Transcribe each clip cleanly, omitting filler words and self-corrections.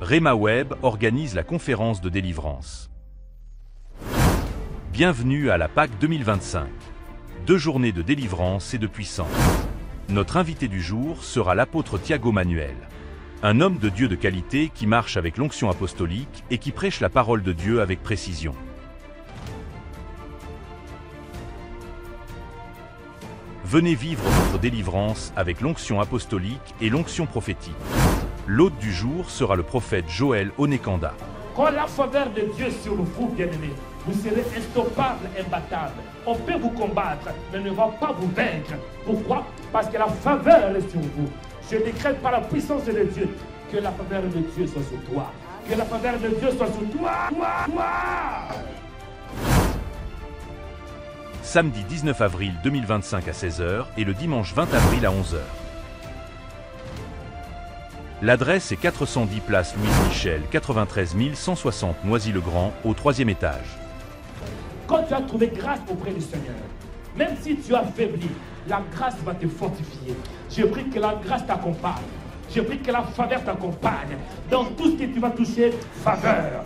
Rhema Web organise la conférence de délivrance. Bienvenue à la Pâque 2025. 2 journées de délivrance et de puissance. Notre invité du jour sera l'apôtre Thiago Manuel. Un homme de Dieu de qualité qui marche avec l'onction apostolique et qui prêche la parole de Dieu avec précision. Venez vivre votre délivrance avec l'onction apostolique et l'onction prophétique. L'hôte du jour sera le prophète Joël Onekanda. Quand la faveur de Dieu sur vous, bien-aimés, vous serez instoppable, imbattable. On peut vous combattre, mais ne va pas vous vaincre. Pourquoi? Parce que la faveur est sur vous. Je décrète par la puissance de Dieu que la faveur de Dieu soit sur toi. Que la faveur de Dieu soit sur toi. Samedi 19 avril 2025 à 16h et le dimanche 20 avril à 11h. L'adresse est 410 place Louise Michel, 93 160 Noisy-le-Grand, au 3e étage. Quand tu as trouvé grâce auprès du Seigneur, même si tu as faibli, la grâce va te fortifier. Je prie que la grâce t'accompagne. Je prie que la faveur t'accompagne. Dans tout ce que tu vas toucher, faveur.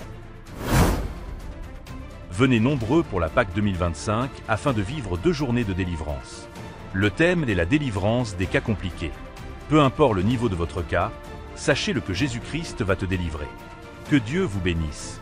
Venez nombreux pour la Pâque 2025 afin de vivre 2 journées de délivrance. Le thème est la délivrance des cas compliqués. Peu importe le niveau de votre cas, sachez-le que Jésus-Christ va te délivrer. Que Dieu vous bénisse.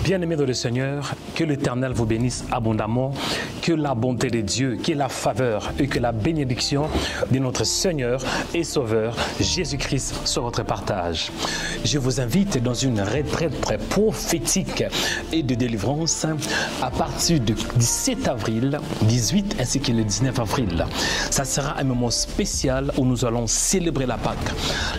Bien-aimés dans le Seigneur, que l'Éternel vous bénisse abondamment, que la bonté de Dieu, que la faveur et que la bénédiction de notre Seigneur et Sauveur Jésus-Christ soit votre partage. Je vous invite dans une retraite prophétique et de délivrance à partir du 17 avril, 18 ainsi que le 19 avril. Ça sera un moment spécial où nous allons célébrer la Pâque.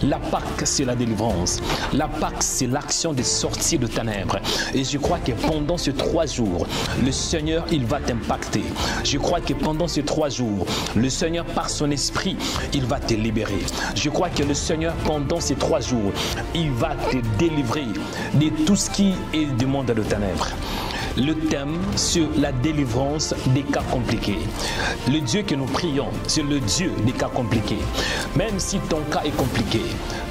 La Pâque, c'est la délivrance. La Pâque, c'est l'action de sortir de ténèbres. Et je crois que pendant ces 3 jours, le Seigneur, il va t'impacter. Je crois que pendant ces 3 jours, le Seigneur, par son esprit, il va te libérer. Je crois que le Seigneur, pendant ces 3 jours, il va te délivrer de tout ce qui est du monde de ténèbres. Le thème sur la délivrance des cas compliqués. Le Dieu que nous prions, c'est le Dieu des cas compliqués. Même si ton cas est compliqué,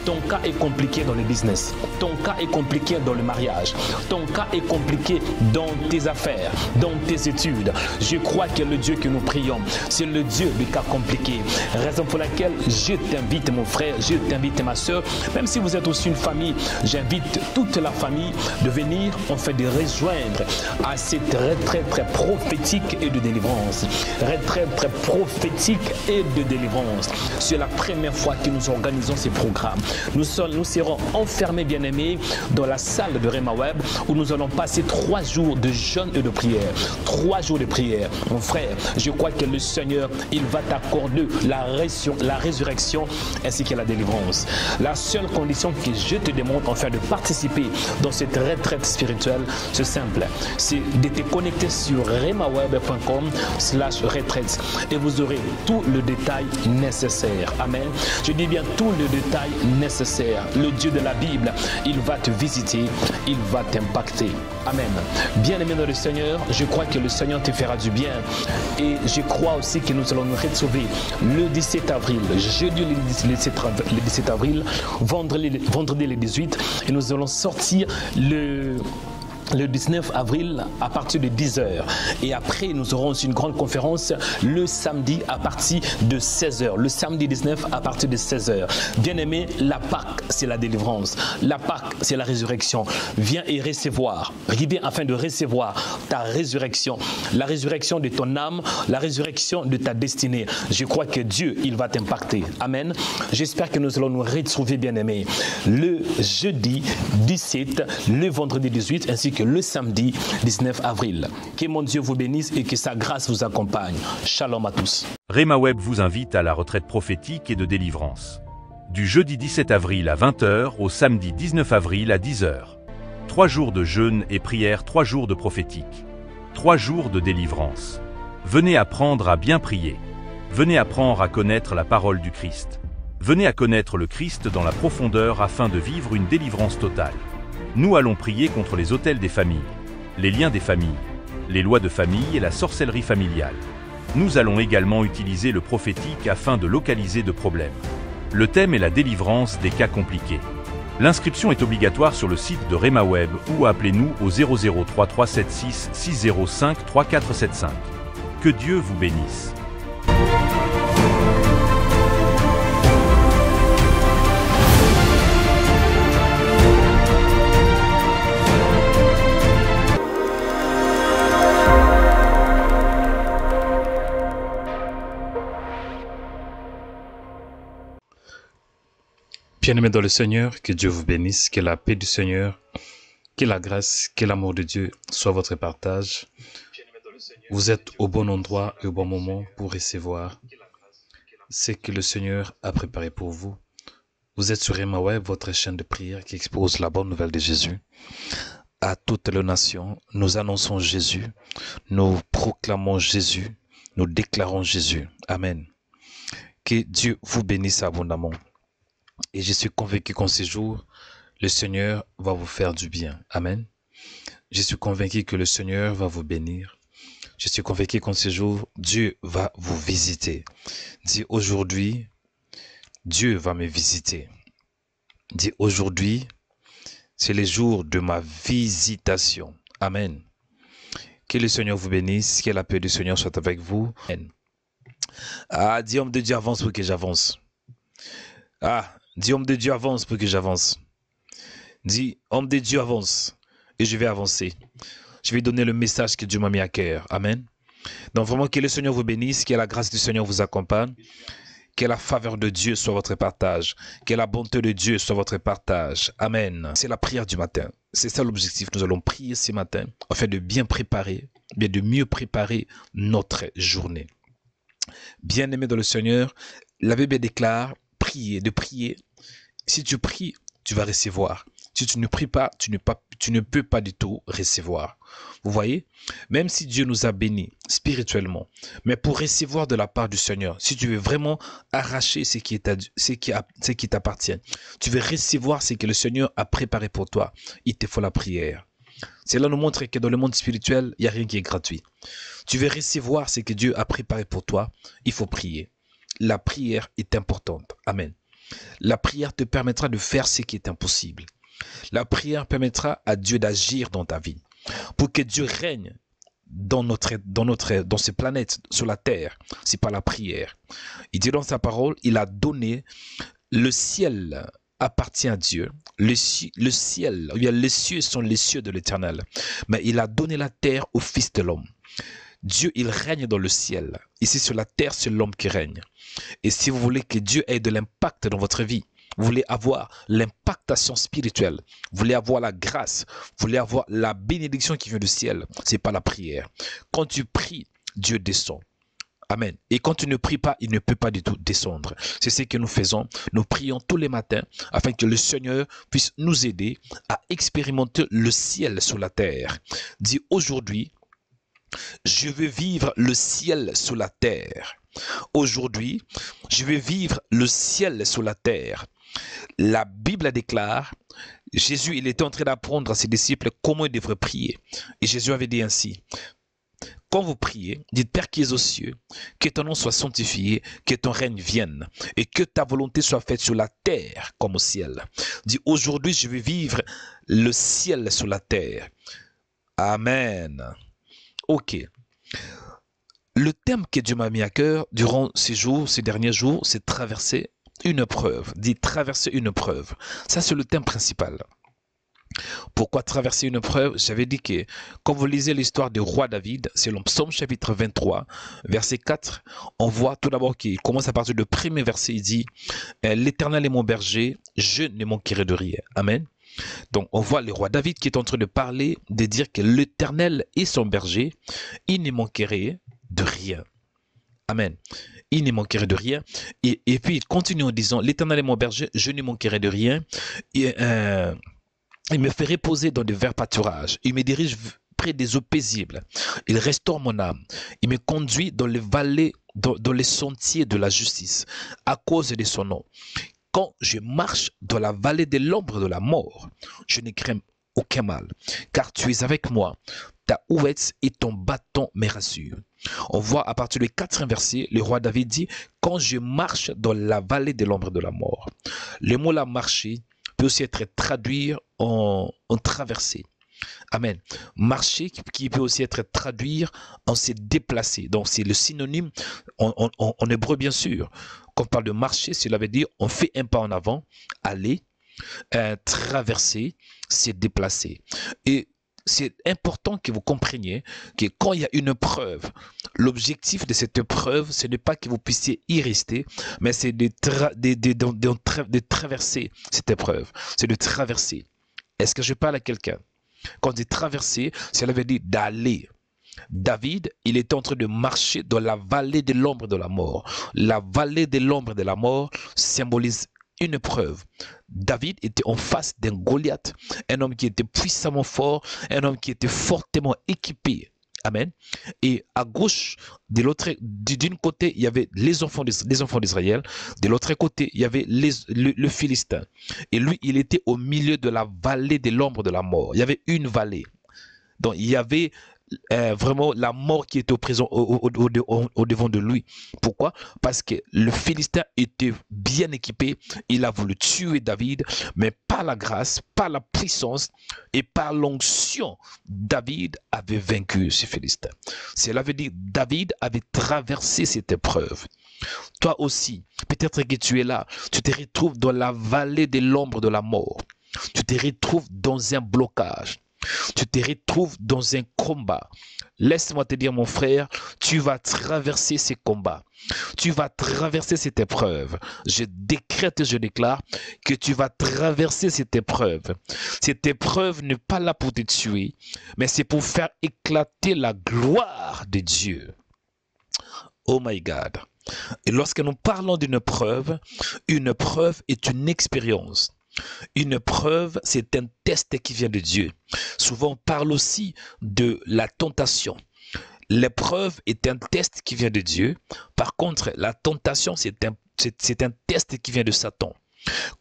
ton cas est compliqué dans le business, ton cas est compliqué dans le mariage, ton cas est compliqué dans tes affaires, dans tes études. Je crois que le Dieu que nous prions, c'est le Dieu des cas compliqués. Raison pour laquelle je t'invite mon frère, je t'invite ma soeur, même si vous êtes aussi une famille, j'invite toute la famille de venir, en fait de rejoindre à cette retraite très prophétique et de délivrance. Retraite très prophétique et de délivrance. C'est la première fois que nous organisons ces programmes. Nous serons enfermés, bien-aimés, dans la salle de Rhema Web où nous allons passer 3 jours de jeûne et de prière. 3 jours de prière. Mon frère, je crois que le Seigneur, il va t'accorder la résurrection ainsi que la délivrance. La seule condition que je te demande enfin de participer dans cette retraite spirituelle, c'est simple. C'est de te connecter sur rhemaweb.com/retraite et vous aurez tout le détail nécessaire. Amen. Je dis bien tout le détail nécessaire. Le Dieu de la Bible, il va te visiter, il va t'impacter. Amen. Bien-aimé dans le Seigneur, je crois que le Seigneur te fera du bien et je crois aussi que nous allons nous retrouver le 17 avril, jeudi le 17 avril, vendredi le 18 et nous allons sortir le 19 avril à partir de 10h. Et après, nous aurons aussi une grande conférence le samedi à partir de 16h. Le samedi 19 à partir de 16h. Bien-aimé, la Pâque, c'est la délivrance. La Pâque, c'est la résurrection. Viens et recevoir. Viens afin de recevoir ta résurrection. La résurrection de ton âme, la résurrection de ta destinée. Je crois que Dieu, il va t'impacter. Amen. J'espère que nous allons nous retrouver, bien-aimés, le jeudi 17, le vendredi 18, ainsi que le samedi 19 avril. Que mon Dieu vous bénisse et que sa grâce vous accompagne. Shalom à tous. Rhema Web vous invite à la retraite prophétique et de délivrance. Du jeudi 17 avril à 20h au samedi 19 avril à 10h. 3 jours de jeûne et prière, 3 jours de prophétique. 3 jours de délivrance. Venez apprendre à bien prier. Venez apprendre à connaître la parole du Christ. Venez à connaître le Christ dans la profondeur afin de vivre une délivrance totale. Nous allons prier contre les autels des familles, les liens des familles, les lois de famille et la sorcellerie familiale. Nous allons également utiliser le prophétique afin de localiser de problèmes. Le thème est la délivrance des cas compliqués. L'inscription est obligatoire sur le site de Rema Web ou appelez-nous au 003376 605 3475. Que Dieu vous bénisse. Bien-aimés dans le Seigneur, que Dieu vous bénisse, que la paix du Seigneur, que la grâce, que l'amour de Dieu soit votre partage. Vous êtes au bon endroit et au bon moment pour recevoir ce que le Seigneur a préparé pour vous. Vous êtes sur Rema Web, votre chaîne de prière qui expose la bonne nouvelle de Jésus à toutes les nations. Nous annonçons Jésus, nous proclamons Jésus, nous déclarons Jésus. Amen. Que Dieu vous bénisse abondamment. Et je suis convaincu qu'en ces jours, le Seigneur va vous faire du bien. Amen. Je suis convaincu que le Seigneur va vous bénir. Je suis convaincu qu'en ces jours, Dieu va vous visiter. Dis aujourd'hui, Dieu va me visiter. Dis aujourd'hui, c'est le jour de ma visitation. Amen. Que le Seigneur vous bénisse, que la paix du Seigneur soit avec vous. Amen. Ah, dis homme de Dieu, avance pour que j'avance. Ah, dis homme de Dieu, avance pour que j'avance. Dis homme de Dieu, avance. Et je vais avancer. Je vais donner le message que Dieu m'a mis à cœur. Amen. Donc vraiment que le Seigneur vous bénisse, que la grâce du Seigneur vous accompagne. Que la faveur de Dieu soit votre partage. Que la bonté de Dieu soit votre partage. Amen. C'est la prière du matin. C'est ça l'objectif. Nous allons prier ce matin afin de bien préparer, bien de mieux préparer notre journée. Bien-aimés dans le Seigneur, la Bible déclare de prier. Si tu pries, tu vas recevoir. Si tu ne pries pas, tu ne peux pas du tout recevoir. Vous voyez, même si Dieu nous a bénis spirituellement, mais pour recevoir de la part du Seigneur, si tu veux vraiment arracher ce qui t'appartient, tu veux recevoir ce que le Seigneur a préparé pour toi, il te faut la prière. Cela nous montre que dans le monde spirituel, il n'y a rien qui est gratuit. Tu veux recevoir ce que Dieu a préparé pour toi, il faut prier. La prière est importante. Amen. La prière te permettra de faire ce qui est impossible. La prière permettra à Dieu d'agir dans ta vie. Pour que Dieu règne dans ces planètes, sur la terre, c'est par la prière. Il dit dans sa parole, il a donné le ciel appartient à Dieu. Le ciel, les cieux sont les cieux de l'Éternel. Mais il a donné la terre au Fils de l'homme. Dieu, il règne dans le ciel. Ici, sur la terre, c'est l'homme qui règne. Et si vous voulez que Dieu ait de l'impact dans votre vie, vous voulez avoir l'impactation spirituelle, vous voulez avoir la grâce, vous voulez avoir la bénédiction qui vient du ciel, c'est pas la prière. Quand tu pries, Dieu descend. Amen. Et quand tu ne pries pas, il ne peut pas du tout descendre. C'est ce que nous faisons. Nous prions tous les matins afin que le Seigneur puisse nous aider à expérimenter le ciel sur la terre. Dis aujourd'hui, je veux vivre le ciel sur la terre. Aujourd'hui, je veux vivre le ciel sur la terre. La Bible déclare, Jésus, il était en train d'apprendre à ses disciples comment ils devraient prier. Et Jésus avait dit ainsi, quand vous priez, dites Père qui es aux cieux, que ton nom soit sanctifié, que ton règne vienne et que ta volonté soit faite sur la terre comme au ciel. Dis aujourd'hui, je veux vivre le ciel sur la terre. Amen. Ok. Le thème que Dieu m'a mis à cœur durant ces derniers jours, c'est traverser une épreuve. Dis traverser une épreuve. Ça, c'est le thème principal. Pourquoi traverser une épreuve? J'avais dit que quand vous lisez l'histoire du roi David, c'est le psaume chapitre 23, verset 4, on voit tout d'abord qu'il commence à partir du premier verset, il dit « L'Éternel est mon berger, je ne manquerai de rien. » Amen. Donc on voit le roi David qui est en train de parler, de dire que l'Éternel est son berger, il ne manquerait de rien. Amen. Il ne manquerait de rien. Et puis il continue en disant, l'Éternel est mon berger, je ne manquerai de rien. Et, il me fait reposer dans de verts pâturages. Il me dirige près des eaux paisibles. Il restaure mon âme. Il me conduit dans les vallées, dans les sentiers de la justice, à cause de son nom. Quand je marche dans la vallée de l'ombre de la mort, je ne crains aucun mal, car tu es avec moi. Ta houlette et ton bâton me rassurent. On voit à partir du 4e verset, le roi David dit, quand je marche dans la vallée de l'ombre de la mort. Le mot là, marcher, peut aussi être traduit en traverser. Amen. Marcher qui peut aussi être traduit en se déplacer. Donc c'est le synonyme en hébreu bien sûr. Quand on parle de marcher, cela veut dire on fait un pas en avant, aller, traverser, se déplacer. Et c'est important que vous compreniez que quand il y a une preuve, l'objectif de cette preuve, ce n'est pas que vous puissiez y rester, mais c'est de traverser cette épreuve. C'est de traverser. Est-ce que je parle à quelqu'un? Quand on dit traverser, cela veut dire d'aller. David, il était en train de marcher dans la vallée de l'ombre de la mort. La vallée de l'ombre de la mort symbolise une preuve. David était en face d'un Goliath, un homme qui était puissamment fort, un homme qui était fortement équipé. Amen. Et à gauche, d'une côté, il y avait les enfants d'Israël. De l'autre côté, il y avait le Philistin. Et lui, il était au milieu de la vallée de l'ombre de la mort. Il y avait une vallée. Donc, il y avait vraiment la mort qui était au devant de lui. Pourquoi? Parce que le Philistin était bien équipé. Il a voulu tuer David, mais par la grâce, par la puissance et par l'onction, David avait vaincu ce Philistin. Cela veut dire David avait traversé cette épreuve. Toi aussi, peut-être que tu es là, tu te retrouves dans la vallée de l'ombre de la mort. Tu te retrouves dans un blocage. Tu te retrouves dans un combat. Laisse-moi te dire, mon frère, tu vas traverser ces combats. Tu vas traverser cette épreuve. Je décrète et je déclare que tu vas traverser cette épreuve. Cette épreuve n'est pas là pour te tuer, mais c'est pour faire éclater la gloire de Dieu. Oh my God. Et lorsque nous parlons d'une preuve, une preuve est une expérience. Une preuve, c'est un test qui vient de Dieu. Souvent, on parle aussi de la tentation. L'épreuve est un test qui vient de Dieu. Par contre, la tentation, c'est un test qui vient de Satan.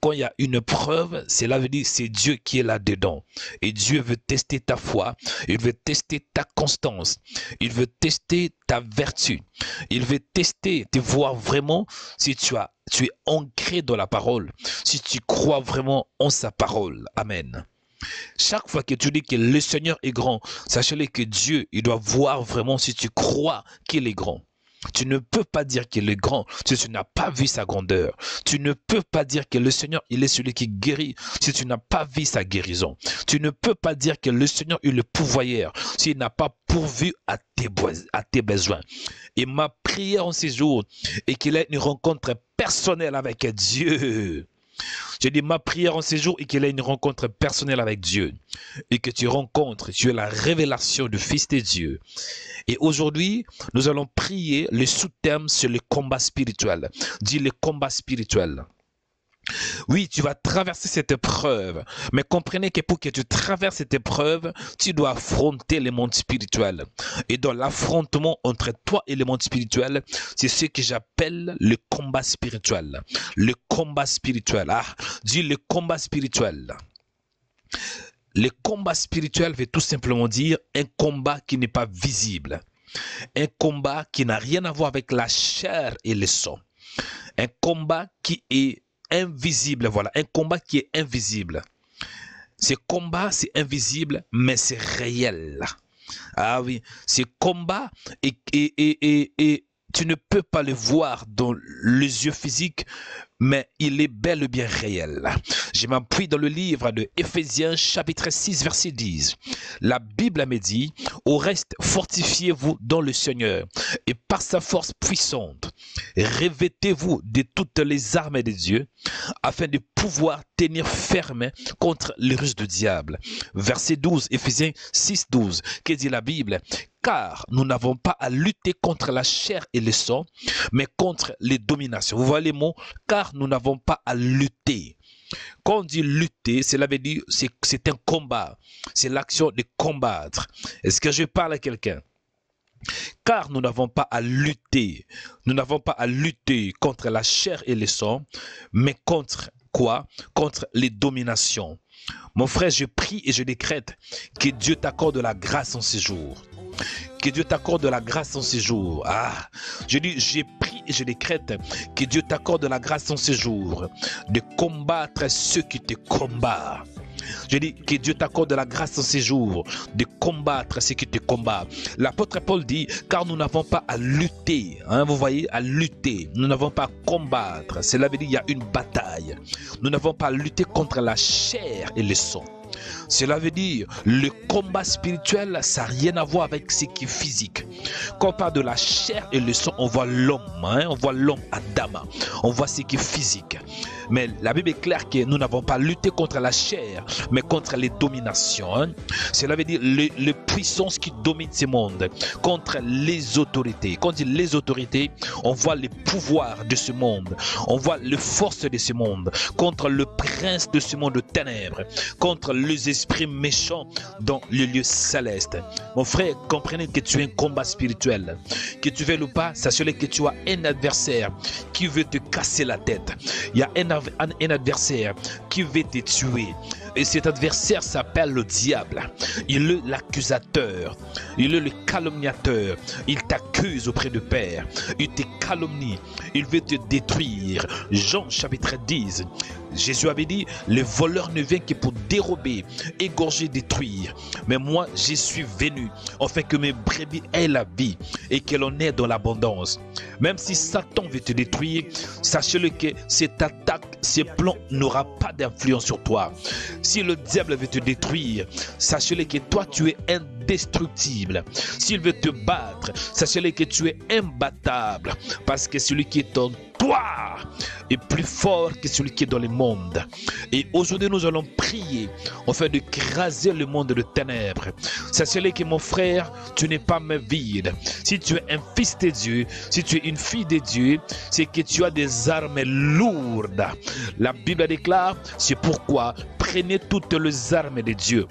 Quand il y a une preuve, cela veut dire que c'est Dieu qui est là-dedans. Et Dieu veut tester ta foi, il veut tester ta constance, il veut tester ta vertu. Il veut tester, te voir vraiment si tu es ancré dans la parole, si tu crois vraiment en sa parole. Amen. Chaque fois que tu dis que le Seigneur est grand, sachez-le que Dieu, il doit voir vraiment si tu crois qu'il est grand. Tu ne peux pas dire qu'il est grand si tu n'as pas vu sa grandeur. Tu ne peux pas dire que le Seigneur, il est celui qui guérit si tu n'as pas vu sa guérison. Tu ne peux pas dire que le Seigneur est le pourvoyeur s'il n'a pas pourvu à tes besoins. Et ma prière en ces jours est qu'il ait une rencontre personnelle avec Dieu. Je dis ma prière en ces jours et qu'il ait une rencontre personnelle avec Dieu. Et que tu rencontres, tu es la révélation du Fils de Dieu. Et aujourd'hui, nous allons prier le sous-thème sur le combat spirituel. Dis le combat spirituel. Oui, tu vas traverser cette épreuve, mais comprenez que pour que tu traverses cette épreuve, tu dois affronter le monde spirituel. Et dans l'affrontement entre toi et le monde spirituel, c'est ce que j'appelle le combat spirituel. Le combat spirituel. Dis le combat spirituel. Le combat spirituel veut tout simplement dire un combat qui n'est pas visible. Un combat qui n'a rien à voir avec la chair et le sang. Un combat qui est invisible, voilà, un combat qui est invisible. Ce combat, c'est invisible, mais c'est réel. Ah oui, ce combat, et tu ne peux pas le voir dans les yeux physiques, mais il est bel et bien réel. Je m'appuie dans le livre de Éphésiens chapitre 6 verset 10. La Bible me dit, au reste, fortifiez-vous dans le Seigneur et par sa force puissante, revêtez-vous de toutes les armes de Dieu afin de pouvoir tenir ferme contre les ruses du diable. Verset 12, Éphésiens 6, 12, que dit la Bible? Car nous n'avons pas à lutter contre la chair et le sang, mais contre les dominations. Vous voyez les mots? Car nous n'avons pas à lutter. Quand on dit lutter, cela veut dire c'est un combat. C'est l'action de combattre. Est-ce que je parle à quelqu'un? Car nous n'avons pas à lutter. Nous n'avons pas à lutter contre la chair et le sang, mais contre quoi? Contre les dominations. Mon frère, je prie et je décrète que Dieu t'accorde de la grâce en ces jours. Que Dieu t'accorde de la grâce en ces jours. Ah, je dis, j'ai pris et je décrète que Dieu t'accorde de la grâce en ces jours de combattre ceux qui te combattent. Je dis que Dieu t'accorde de la grâce en ces jours de combattre ceux qui te combattent. L'apôtre Paul dit, car nous n'avons pas à lutter. Hein, vous voyez, à lutter. Nous n'avons pas à combattre. Cela veut dire qu'il y a une bataille. Nous n'avons pas à lutter contre la chair et le sang. Cela veut dire le combat spirituel, ça n'a rien à voir avec ce qui est physique. Quand on parle de la chair et le sang, on voit l'homme, hein, on voit l'homme Adam, on voit ce qui est physique. Mais la Bible est claire que nous n'avons pas lutté contre la chair, mais contre les dominations. Hein. Cela veut dire les puissances qui dominent ce monde, contre les autorités. Quand on dit les autorités, on voit les pouvoirs de ce monde, on voit les forces de ce monde, contre le prince de ce monde de ténèbres, contre les esprits méchants dans le lieu céleste. Mon frère, comprenez que tu es un combat spirituel. Que tu veuilles ou pas, sachez que tu as un adversaire qui veut te casser la tête. Il y a un adversaire qui veut te tuer. Et cet adversaire s'appelle le diable. Il est l'accusateur. Il est le calomniateur. Il t'accuse auprès du Père. Il te calomnie. Il veut te détruire. Jean chapitre 10. Jésus avait dit, le voleur ne vient que pour dérober, égorger, détruire. Mais moi, je suis venu afin que mes brebis aient la vie et que l'on ait dans l'abondance. Même si Satan veut te détruire, sachez-le que cette attaque, ce plan n'aura pas d'influence sur toi. Si le diable veut te détruire, sachez-le que toi, tu es indestructible. S'il veut te battre, sachez-le que tu es imbattable. Parce que celui qui est en toi est plus fort que celui qui est dans le monde. Et aujourd'hui, nous allons prier afin de craser le monde de ténèbres. Sachez-le que mon frère, tu n'es pas main vide. Si tu es un fils de Dieu, si tu es une fille de Dieu, c'est que tu as des armes lourdes. La Bible déclare, c'est pourquoi prenez toutes les armes de Dieu.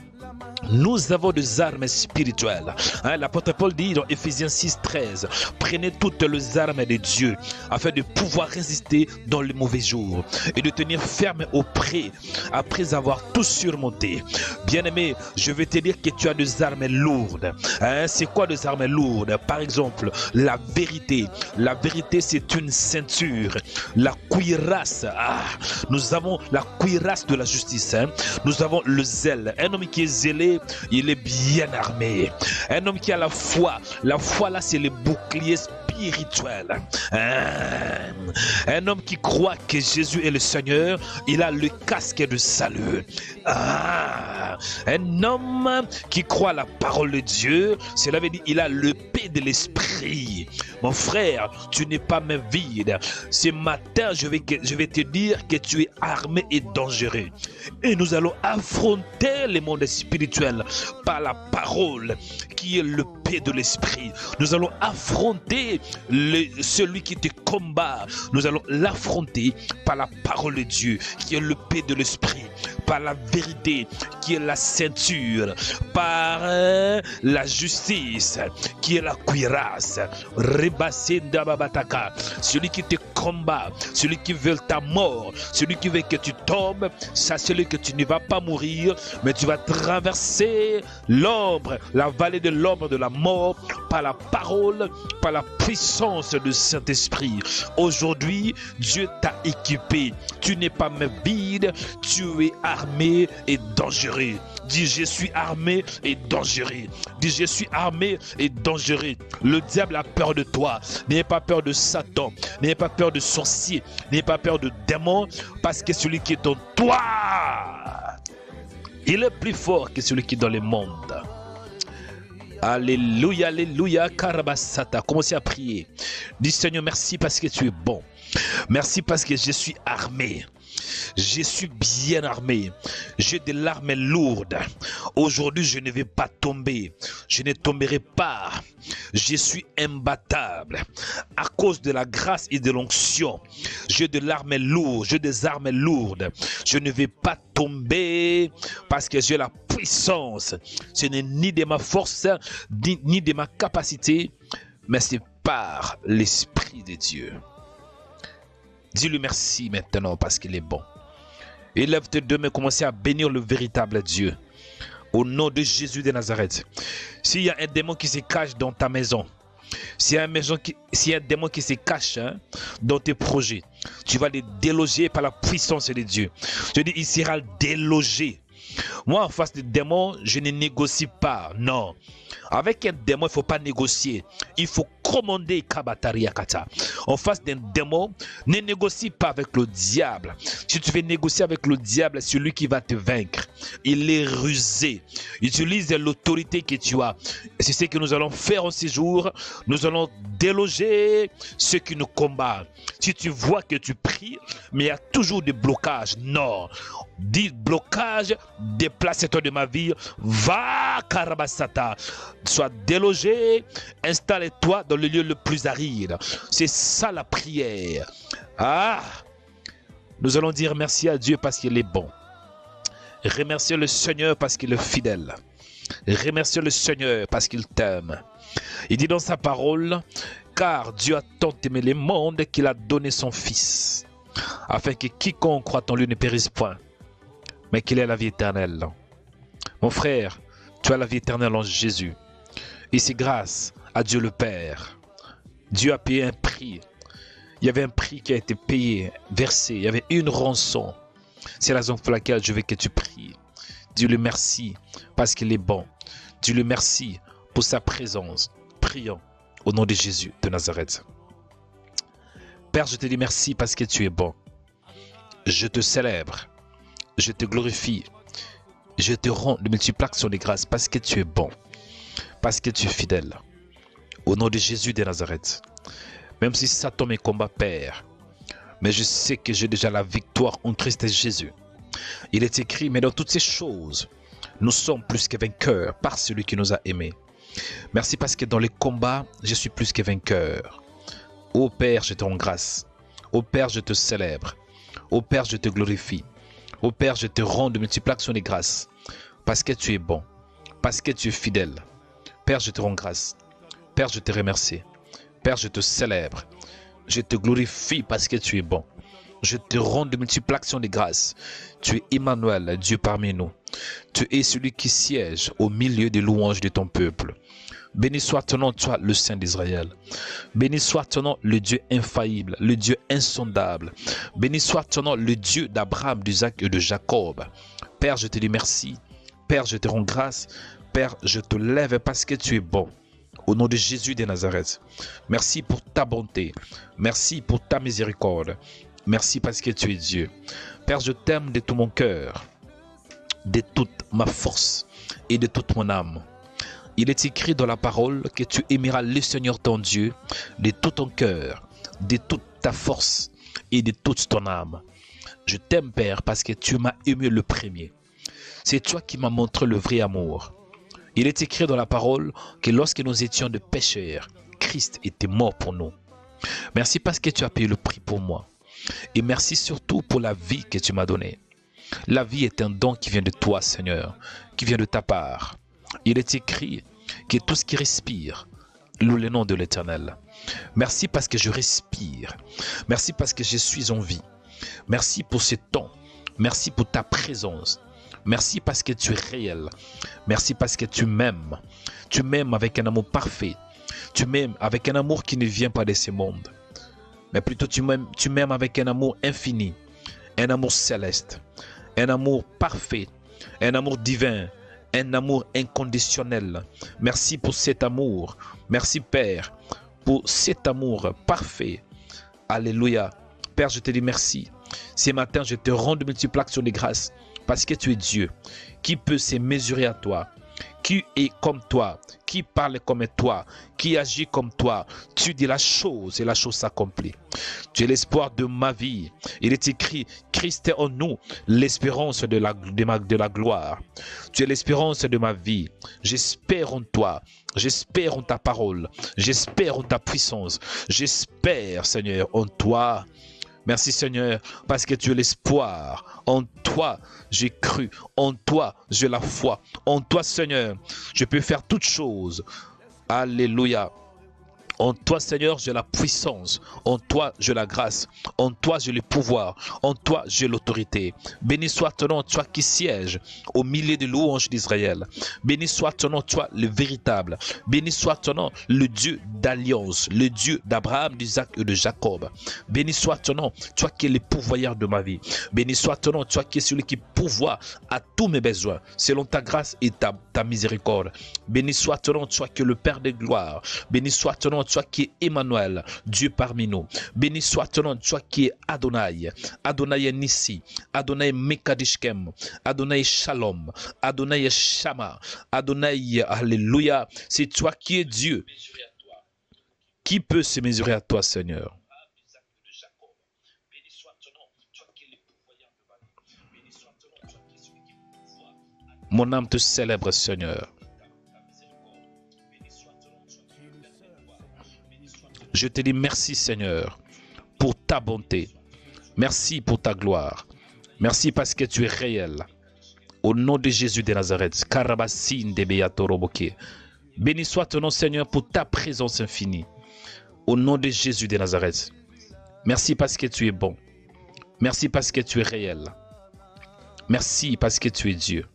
Nous avons des armes spirituelles. Hein, l'apôtre Paul dit dans Ephésiens 6:13, prenez toutes les armes de Dieu afin de pouvoir résister dans les mauvais jours et de tenir ferme auprès après avoir tout surmonté. Bien-aimé, je vais te dire que tu as des armes lourdes. Hein, c'est quoi des armes lourdes? Par exemple, la vérité. La vérité, c'est une ceinture. La cuirasse. Nous avons la cuirasse de la justice. Hein. Nous avons le zèle. Un homme qui est zélé, il est bien armé. Un homme qui a la foi là, c'est le bouclier spirituel. Un homme qui croit que Jésus est le Seigneur, il a le casque de salut. Un homme qui croit à la parole de Dieu, cela veut dire il a le paix de l'esprit. Mon frère, tu n'es pas main vide. Ce matin, je vais te dire que tu es armé et dangereux. Et nous allons affronter le monde spirituel par la parole qui est le paix de l'esprit. Nous allons affronter celui qui te combat. Nous allons l'affronter par la parole de Dieu qui est le paix de l'esprit, par la vérité qui est la ceinture, par la justice qui est la cuirasse. Celui qui te combat, celui qui veut ta mort, celui qui veut que tu tombes, sache-le que tu ne vas pas mourir, mais tu vas traverser l'ombre, la vallée de l'ombre de la mort, par la parole, par la puissance du Saint-Esprit. Aujourd'hui, Dieu t'a équipé. Tu n'es pas même vide, tu es armé et dangereux. Dis, je suis armé et dangereux. Dis, je suis armé et dangereux. Le diable a peur de toi. N'ayez pas peur de Satan. N'ayez pas peur de sorciers. N'ayez pas peur de démons. Parce que celui qui est en toi, il est plus fort que celui qui est dans le monde. Alléluia, alléluia, Karabasata. Commencez à prier. Dis, Seigneur, merci parce que tu es bon. Merci parce que je suis armé. Je suis bien armé. J'ai de l'armée lourde. Aujourd'hui, je ne vais pas tomber. Je ne tomberai pas. Je suis imbattable. À cause de la grâce et de l'onction, j'ai de l'armée lourde. J'ai des armes lourdes. Je ne vais pas tomber parce que j'ai la puissance. Ce n'est ni de ma force, ni de ma capacité, mais c'est par l'Esprit de Dieu. Dis-lui merci maintenant parce qu'il est bon. Élève tes deux mains, commencez à bénir le véritable Dieu. Au nom de Jésus de Nazareth. S'il y a un démon qui se cache dans ta maison, s'il y a un démon qui se cache dans tes projets, tu vas les déloger par la puissance de Dieu. Je dis, il sera délogé. Moi, en face des démons, je ne négocie pas. Non. Avec un démon, il ne faut pas négocier. Il faut commander Kabatariakata. En face d'un démon, ne négocie pas avec le diable. Si tu veux négocier avec le diable, c'est lui qui va te vaincre. Il est rusé. Utilise l'autorité que tu as. C'est ce que nous allons faire en ces jours. Nous allons déloger ceux qui nous combattent. Si tu vois que tu pries, mais il y a toujours des blocages. Non. Dis blocage, déplace-toi de ma vie. Va, Karabasata. Sois délogé. Installe-toi dans le lieu le plus aride. C'est ça la prière. Ah, nous allons dire merci à Dieu parce qu'il est bon. Remercier le Seigneur parce qu'il est fidèle. Remercier le Seigneur parce qu'il t'aime. Il dit dans sa parole, car Dieu a tant aimé le monde qu'il a donné son Fils, afin que quiconque croit en lui ne périsse point, mais qu'il ait la vie éternelle. Mon frère, tu as la vie éternelle en Jésus. Et c'est grâce à Dieu le Père. Dieu a payé un prix. Il y avait un prix qui a été payé, versé. Il y avait une rançon. C'est la raison pour laquelle je veux que tu pries. Dis-le merci parce qu'il est bon. Dis-le merci pour sa présence. Prions au nom de Jésus de Nazareth. Père, je te dis merci parce que tu es bon. Je te célèbre. Je te glorifie. Je te rends de multiples actions de grâce parce que tu es bon. Parce que tu es fidèle. Au nom de Jésus de Nazareth. Même si Satan me combat, Père, mais je sais que j'ai déjà la victoire en Christ Jésus. Il est écrit, mais dans toutes ces choses, nous sommes plus que vainqueurs par celui qui nous a aimés. Merci parce que dans les combats, je suis plus que vainqueur. Ô Père, je te rends grâce. Ô Père, je te célèbre. Ô Père, je te glorifie. Ô Père, je te rends de multiples actions de grâce. Parce que tu es bon. Parce que tu es fidèle. Père, je te rends grâce. Père, je te remercie. Père, je te célèbre. Je te glorifie parce que tu es bon. Je te rends de multiples actions de grâce. Tu es Emmanuel, Dieu parmi nous. Tu es celui qui siège au milieu des louanges de ton peuple. Béni soit ton nom, toi, le Saint d'Israël. Béni soit ton nom, le Dieu infaillible, le Dieu insondable. Béni soit ton nom, le Dieu d'Abraham, d'Isaac et de Jacob. Père, je te dis merci. Père, je te rends grâce. Père, je te lève parce que tu es bon. Au nom de Jésus de Nazareth. Merci pour ta bonté. Merci pour ta miséricorde. Merci parce que tu es Dieu. Père, je t'aime de tout mon cœur, de toute ma force et de toute mon âme. Il est écrit dans la parole que tu aimeras le Seigneur ton Dieu de tout ton cœur, de toute ta force et de toute ton âme. Je t'aime, Père, parce que tu m'as aimé le premier. C'est toi qui m'as montré le vrai amour. Il est écrit dans la parole que lorsque nous étions de pécheurs, Christ était mort pour nous. Merci parce que tu as payé le prix pour moi. Et merci surtout pour la vie que tu m'as donnée. La vie est un don qui vient de toi, Seigneur, qui vient de ta part. Il est écrit que tout ce qui respire loue le nom de l'Éternel. Merci parce que je respire. Merci parce que je suis en vie. Merci pour ce temps. Merci pour ta présence. Merci parce que tu es réel. Merci parce que tu m'aimes. Tu m'aimes avec un amour parfait. Tu m'aimes avec un amour qui ne vient pas de ce monde. Mais plutôt tu m'aimes avec un amour infini. Un amour céleste. Un amour parfait. Un amour divin. Un amour inconditionnel. Merci pour cet amour. Merci Père pour cet amour parfait. Alléluia. Père, je te dis merci. Ce matin, je te rends de multiples actions de grâce. Parce que tu es Dieu, qui peut se mesurer à toi, qui est comme toi, qui parle comme toi, qui agit comme toi. Tu dis la chose et la chose s'accomplit. Tu es l'espoir de ma vie. Il est écrit, Christ est en nous, l'espérance de la gloire. Tu es l'espérance de ma vie. J'espère en toi. J'espère en ta parole. J'espère en ta puissance. J'espère, Seigneur, en toi. Merci Seigneur, parce que tu es l'espoir. En toi, j'ai cru. En toi, j'ai la foi. En toi, Seigneur, je peux faire toutes choses. Alléluia. En toi, Seigneur, j'ai la puissance. En toi, j'ai la grâce. En toi, j'ai le pouvoir. En toi, j'ai l'autorité. Béni soit ton nom, toi qui sièges au milieu des louanges d'Israël. Béni soit ton nom, toi le véritable. Béni soit ton nom, le Dieu d'alliance, le Dieu d'Abraham, d'Isaac et de Jacob. Béni soit ton nom, toi qui es le pourvoyeur de ma vie. Béni soit ton nom, toi qui es celui qui pourvoit à tous mes besoins, selon ta grâce et ta miséricorde. Béni soit ton nom, toi qui es le Père de gloire. Béni soit ton nom, toi qui es Emmanuel, Dieu parmi nous. Béni soit ton nom, toi qui es Adonai. Adonai Nissi, Adonai Mekadishkem, Adonai Shalom, Adonai Shama, Adonai Alléluia. C'est toi qui es Dieu. Qui peut se mesurer à toi, Seigneur? Mon âme te célèbre, Seigneur. Je te dis merci, Seigneur, pour ta bonté. Merci pour ta gloire. Merci parce que tu es réel. Au nom de Jésus de Nazareth. Béni soit ton nom, Seigneur, pour ta présence infinie. Au nom de Jésus de Nazareth. Merci parce que tu es bon. Merci parce que tu es réel. Merci parce que tu es Dieu.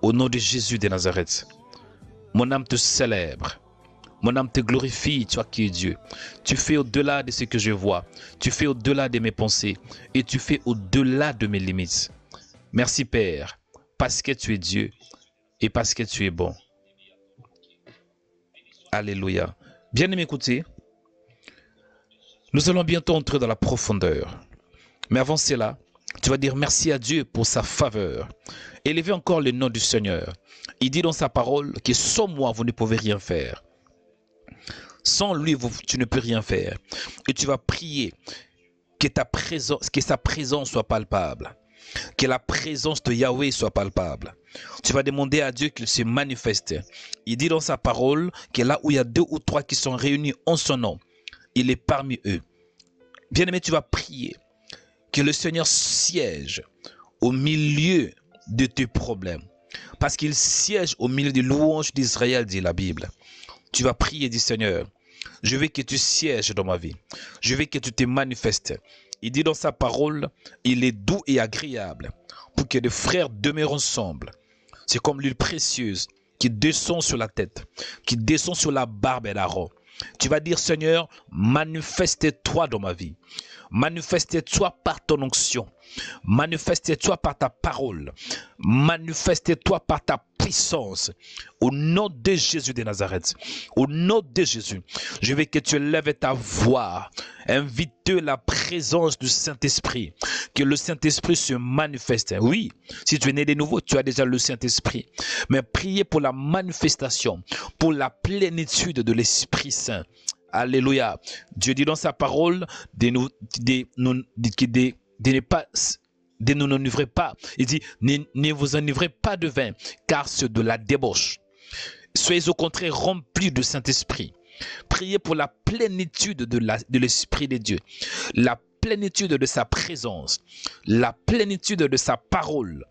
Au nom de Jésus de Nazareth. Mon âme te célèbre. Mon âme te glorifie, toi qui es Dieu. Tu fais au-delà de ce que je vois. Tu fais au-delà de mes pensées. Et tu fais au-delà de mes limites. Merci Père, parce que tu es Dieu et parce que tu es bon. Alléluia. Bien-aimé, écoutez, nous allons bientôt entrer dans la profondeur. Mais avant cela, tu vas dire merci à Dieu pour sa faveur. Élevez encore le nom du Seigneur. Il dit dans sa parole que sans moi, vous ne pouvez rien faire. Sans lui, tu ne peux rien faire. Et tu vas prier que sa présence soit palpable. Que la présence de Yahweh soit palpable. Tu vas demander à Dieu qu'il se manifeste. Il dit dans sa parole que là où il y a 2 ou 3 qui sont réunis en son nom, il est parmi eux. Bien-aimé, tu vas prier que le Seigneur siège au milieu de tes problèmes. Parce qu'il siège au milieu des louanges d'Israël, dit la Bible. Tu vas prier, dit Seigneur, je veux que tu sièges dans ma vie. Je veux que tu te manifestes. Il dit dans sa parole, il est doux et agréable pour que les frères demeurent ensemble. C'est comme l'huile précieuse qui descend sur la tête, qui descend sur la barbe et d'Aaron. Tu vas dire, Seigneur, manifeste-toi dans ma vie. Manifeste-toi par ton onction. Manifeste-toi par ta parole. Manifeste-toi par ta puissance. Au nom de Jésus de Nazareth. Au nom de Jésus. Je veux que tu lèves ta voix. Invite la présence du Saint-Esprit. Que le Saint-Esprit se manifeste. Oui, si tu es né de nouveau, tu as déjà le Saint-Esprit. Mais priez pour la manifestation, pour la plénitude de l'Esprit Saint. Alléluia. Dieu dit dans sa parole de nous enivrer pas. Il dit, ne vous enivrez pas de vin, car c'est de la débauche. Soyez au contraire remplis de Saint-Esprit. Priez pour la plénitude de l'Esprit de Dieu, la plénitude de sa présence, la plénitude de sa parole,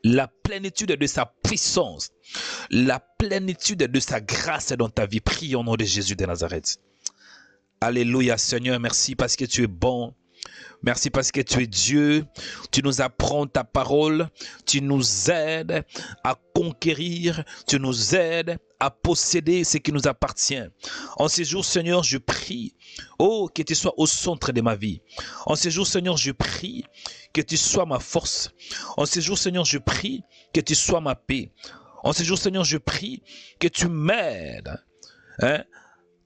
la plénitude de sa puissance, la plénitude de sa grâce dans ta vie. Prie au nom de Jésus de Nazareth. Alléluia Seigneur, merci parce que tu es bon. Merci parce que tu es Dieu, tu nous apprends ta parole, tu nous aides à conquérir, tu nous aides à posséder ce qui nous appartient. En ces jours, Seigneur, je prie, oh, que tu sois au centre de ma vie. En ces jours, Seigneur, je prie que tu sois ma force. En ces jours, Seigneur, je prie que tu sois ma paix. En ces jours, Seigneur, je prie que tu m'aides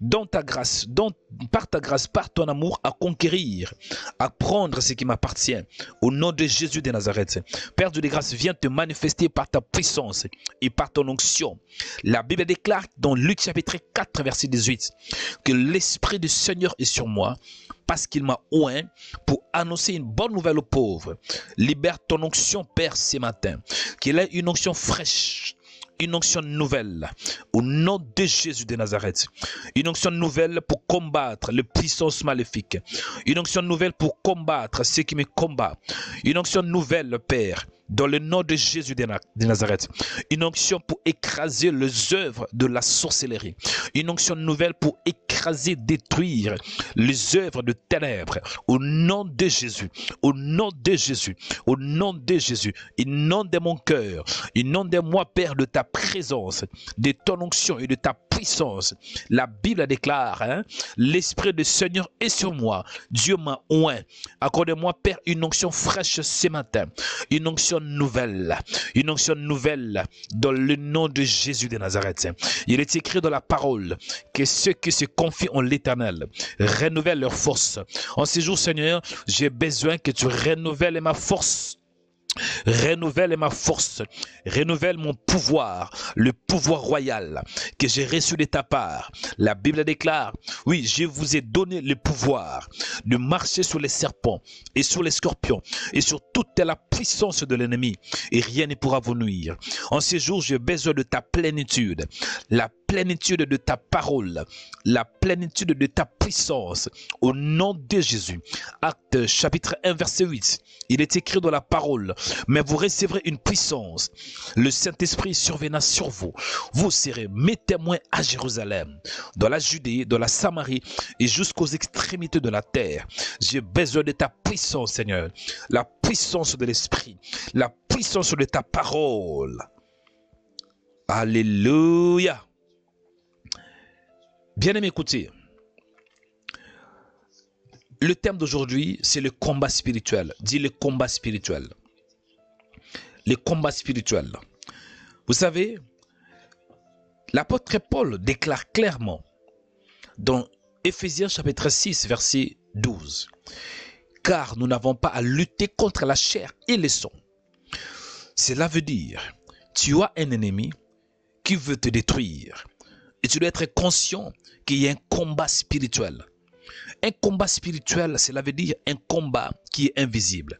par ta grâce, par ton amour, à conquérir, à prendre ce qui m'appartient. Au nom de Jésus de Nazareth. Père Dieu de grâce, viens te manifester par ta puissance et par ton onction. La Bible déclare dans Luc chapitre 4, verset 18, que l'Esprit du Seigneur est sur moi, parce qu'il m'a oint pour annoncer une bonne nouvelle aux pauvres. Libère ton onction, Père, ce matin. Qu'il ait une onction fraîche, une onction nouvelle, au nom de Jésus de Nazareth. Une onction nouvelle pour combattre les puissances maléfiques. Une onction nouvelle pour combattre ceux qui me combattent. Une onction nouvelle, Père, dans le nom de Jésus de Nazareth. Une onction pour écraser les œuvres de la sorcellerie. Une onction nouvelle pour écraser, détruire les œuvres de ténèbres. Au nom de Jésus. Au nom de Jésus. Au nom de Jésus. Inonde mon cœur. Inonde-moi, Père, de ta présence, de ton onction et de ta puissance. La Bible déclare, l'Esprit du Seigneur est sur moi. Dieu m'a oint. Accorde-moi, Père, une onction fraîche ce matin. Une onction nouvelle dans le nom de Jésus de Nazareth. Il est écrit dans la parole que ceux qui se confient en l'Éternel renouvellent leur force. En ces jours, Seigneur, j'ai besoin que tu renouvelles ma force. Renouvelle ma force, renouvelle mon pouvoir, le pouvoir royal que j'ai reçu de ta part. La Bible déclare, oui, je vous ai donné le pouvoir de marcher sur les serpents et sur les scorpions et sur toute la puissance de l'ennemi, et rien ne pourra vous nuire. En ces jours, j'ai besoin de ta plénitude, la plénitude de ta parole, la plénitude de ta puissance, au nom de Jésus. Actes chapitre 1 verset 8, il est écrit dans la parole, mais vous recevrez une puissance, le Saint-Esprit surviendra sur vous, vous serez mes témoins à Jérusalem, dans la Judée, dans la Samarie et jusqu'aux extrémités de la terre. J'ai besoin de ta puissance, Seigneur, la puissance de l'Esprit, la puissance de ta parole. Alléluia. Bien-aimé, écoutez, le thème d'aujourd'hui, c'est le combat spirituel. Dis le combat spirituel. Le combat spirituel. Vous savez, l'apôtre Paul déclare clairement dans Éphésiens chapitre 6, verset 12, « Car nous n'avons pas à lutter contre la chair et le sang. » Cela veut dire, tu as un ennemi qui veut te détruire. Et tu dois être conscient qu'il y a un combat spirituel. Un combat spirituel, cela veut dire un combat qui est invisible.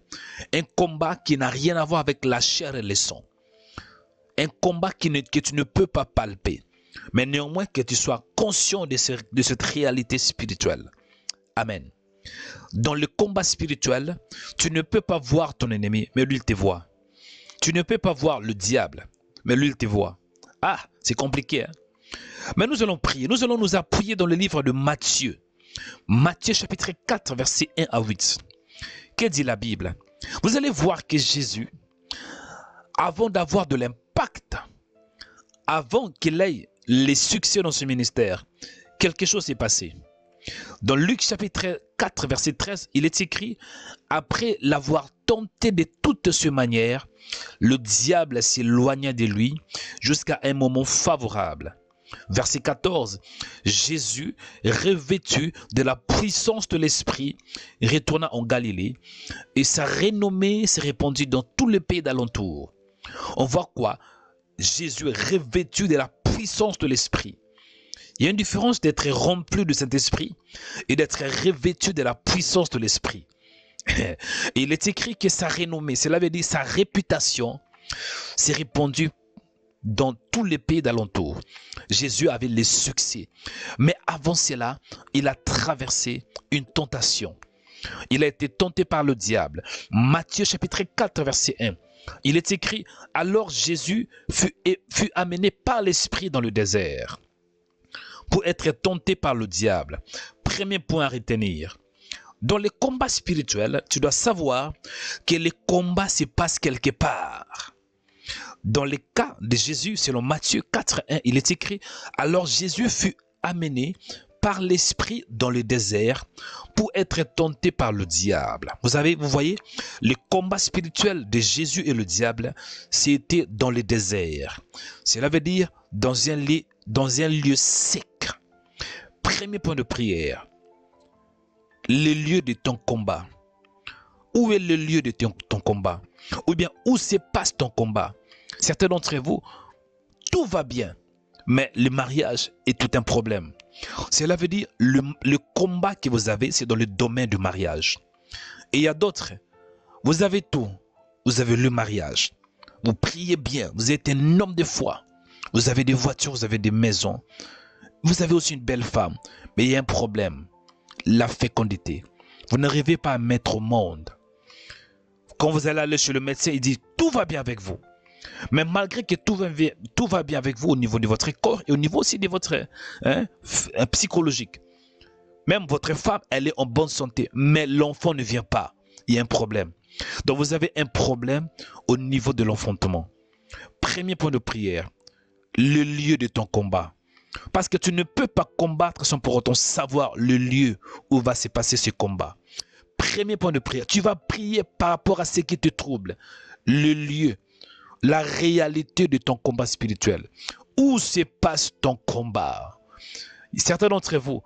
Un combat qui n'a rien à voir avec la chair et le sang. Un combat que tu ne peux pas palper. Mais néanmoins que tu sois conscient de cette réalité spirituelle. Amen. Dans le combat spirituel, tu ne peux pas voir ton ennemi, mais lui il te voit. Tu ne peux pas voir le diable, mais lui il te voit. Ah, c'est compliqué, hein? Mais nous allons prier, nous allons nous appuyer dans le livre de Matthieu. Matthieu chapitre 4, verset 1 à 8. Que dit la Bible? Vous allez voir que Jésus, avant d'avoir de l'impact, avant qu'il ait les succès dans ce ministère, quelque chose s'est passé. Dans Luc chapitre 4, verset 13, il est écrit, après l'avoir tenté de toutes ces manières, le diable s'éloigna de lui jusqu'à un moment favorable. Verset 14, Jésus, revêtu de la puissance de l'Esprit, retourna en Galilée et sa renommée s'est répandue dans tous les pays d'alentour. On voit quoi? Jésus est revêtu de la puissance de l'Esprit. Il y a une différence d'être rempli de cet esprit et d'être revêtu de la puissance de l'Esprit. Et il est écrit que sa renommée, cela veut dire sa réputation, s'est répandue dans tous les pays d'alentour. Jésus avait les succès. Mais avant cela, il a traversé une tentation. Il a été tenté par le diable. Matthieu chapitre 4, verset 1. Il est écrit, alors Jésus fut amené par l'Esprit dans le désert pour être tenté par le diable. Premier point à retenir. Dans les combats spirituels, tu dois savoir que les combats se passent quelque part. Dans le cas de Jésus, selon Matthieu 4.1, il est écrit, alors Jésus fut amené par l'Esprit dans le désert pour être tenté par le diable. Vous voyez, le combat spirituel de Jésus et le diable, c'était dans le désert. Cela veut dire dans un lieu sec, Premier point de prière. Le lieu de ton combat. Où est le lieu de ton combat? Ou bien où se passe ton combat? Certains d'entre vous, tout va bien, mais le mariage est tout un problème. Cela veut dire le combat que vous avez, c'est dans le domaine du mariage. Et il y a d'autres, vous avez tout. Vous avez le mariage. Vous priez bien, vous êtes un homme de foi. Vous avez des voitures, vous avez des maisons. Vous avez aussi une belle femme. Mais il y a un problème, la fécondité. Vous n'arrivez pas à mettre au monde. Quand vous allez aller chez le médecin, il dit tout va bien avec vous. Mais malgré que tout va bien avec vous au niveau de votre corps et au niveau aussi de votre psychologique. Même votre femme, elle est en bonne santé, mais l'enfant ne vient pas. Il y a un problème. Donc vous avez un problème au niveau de l'enfantement. Premier point de prière, le lieu de ton combat. Parce que tu ne peux pas combattre sans pour autant savoir le lieu où va se passer ce combat. Premier point de prière, tu vas prier par rapport à ce qui te trouble. Le lieu, la réalité de ton combat spirituel. Où se passe ton combat? Certains d'entre vous,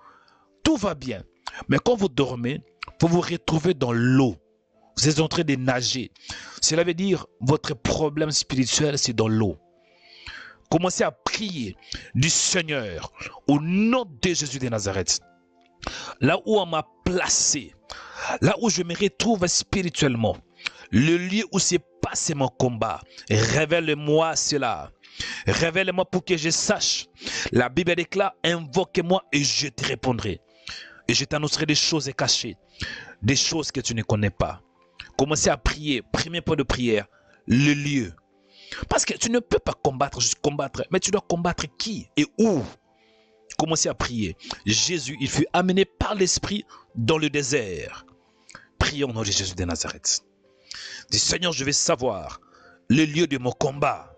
tout va bien. Mais quand vous dormez, vous vous retrouvez dans l'eau. Vous êtes en train de nager. Cela veut dire votre problème spirituel, c'est dans l'eau. Commencez à prier du Seigneur au nom de Jésus de Nazareth. Là où on m'a placé, là où je me retrouve spirituellement, le lieu où s'est passé mon combat, révèle-moi cela. Révèle-moi pour que je sache. La Bible déclare, invoque-moi et je te répondrai. Et je t'annoncerai des choses cachées, des choses que tu ne connais pas. Commencez à prier, premier point de prière, le lieu. Parce que tu ne peux pas combattre, juste combattre, mais tu dois combattre qui et où? Commencez à prier. Jésus, il fut amené par l'Esprit dans le désert. Prions au nom de Jésus de Nazareth. Dis Seigneur, je vais savoir le lieu de mon combat.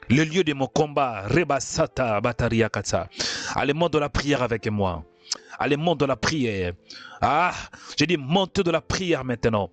Le lieu de mon combat. Rebasata batariakata. Allez, monte dans la prière avec moi. Allez, monte dans la prière. Ah, j'ai dit monte de la prière maintenant.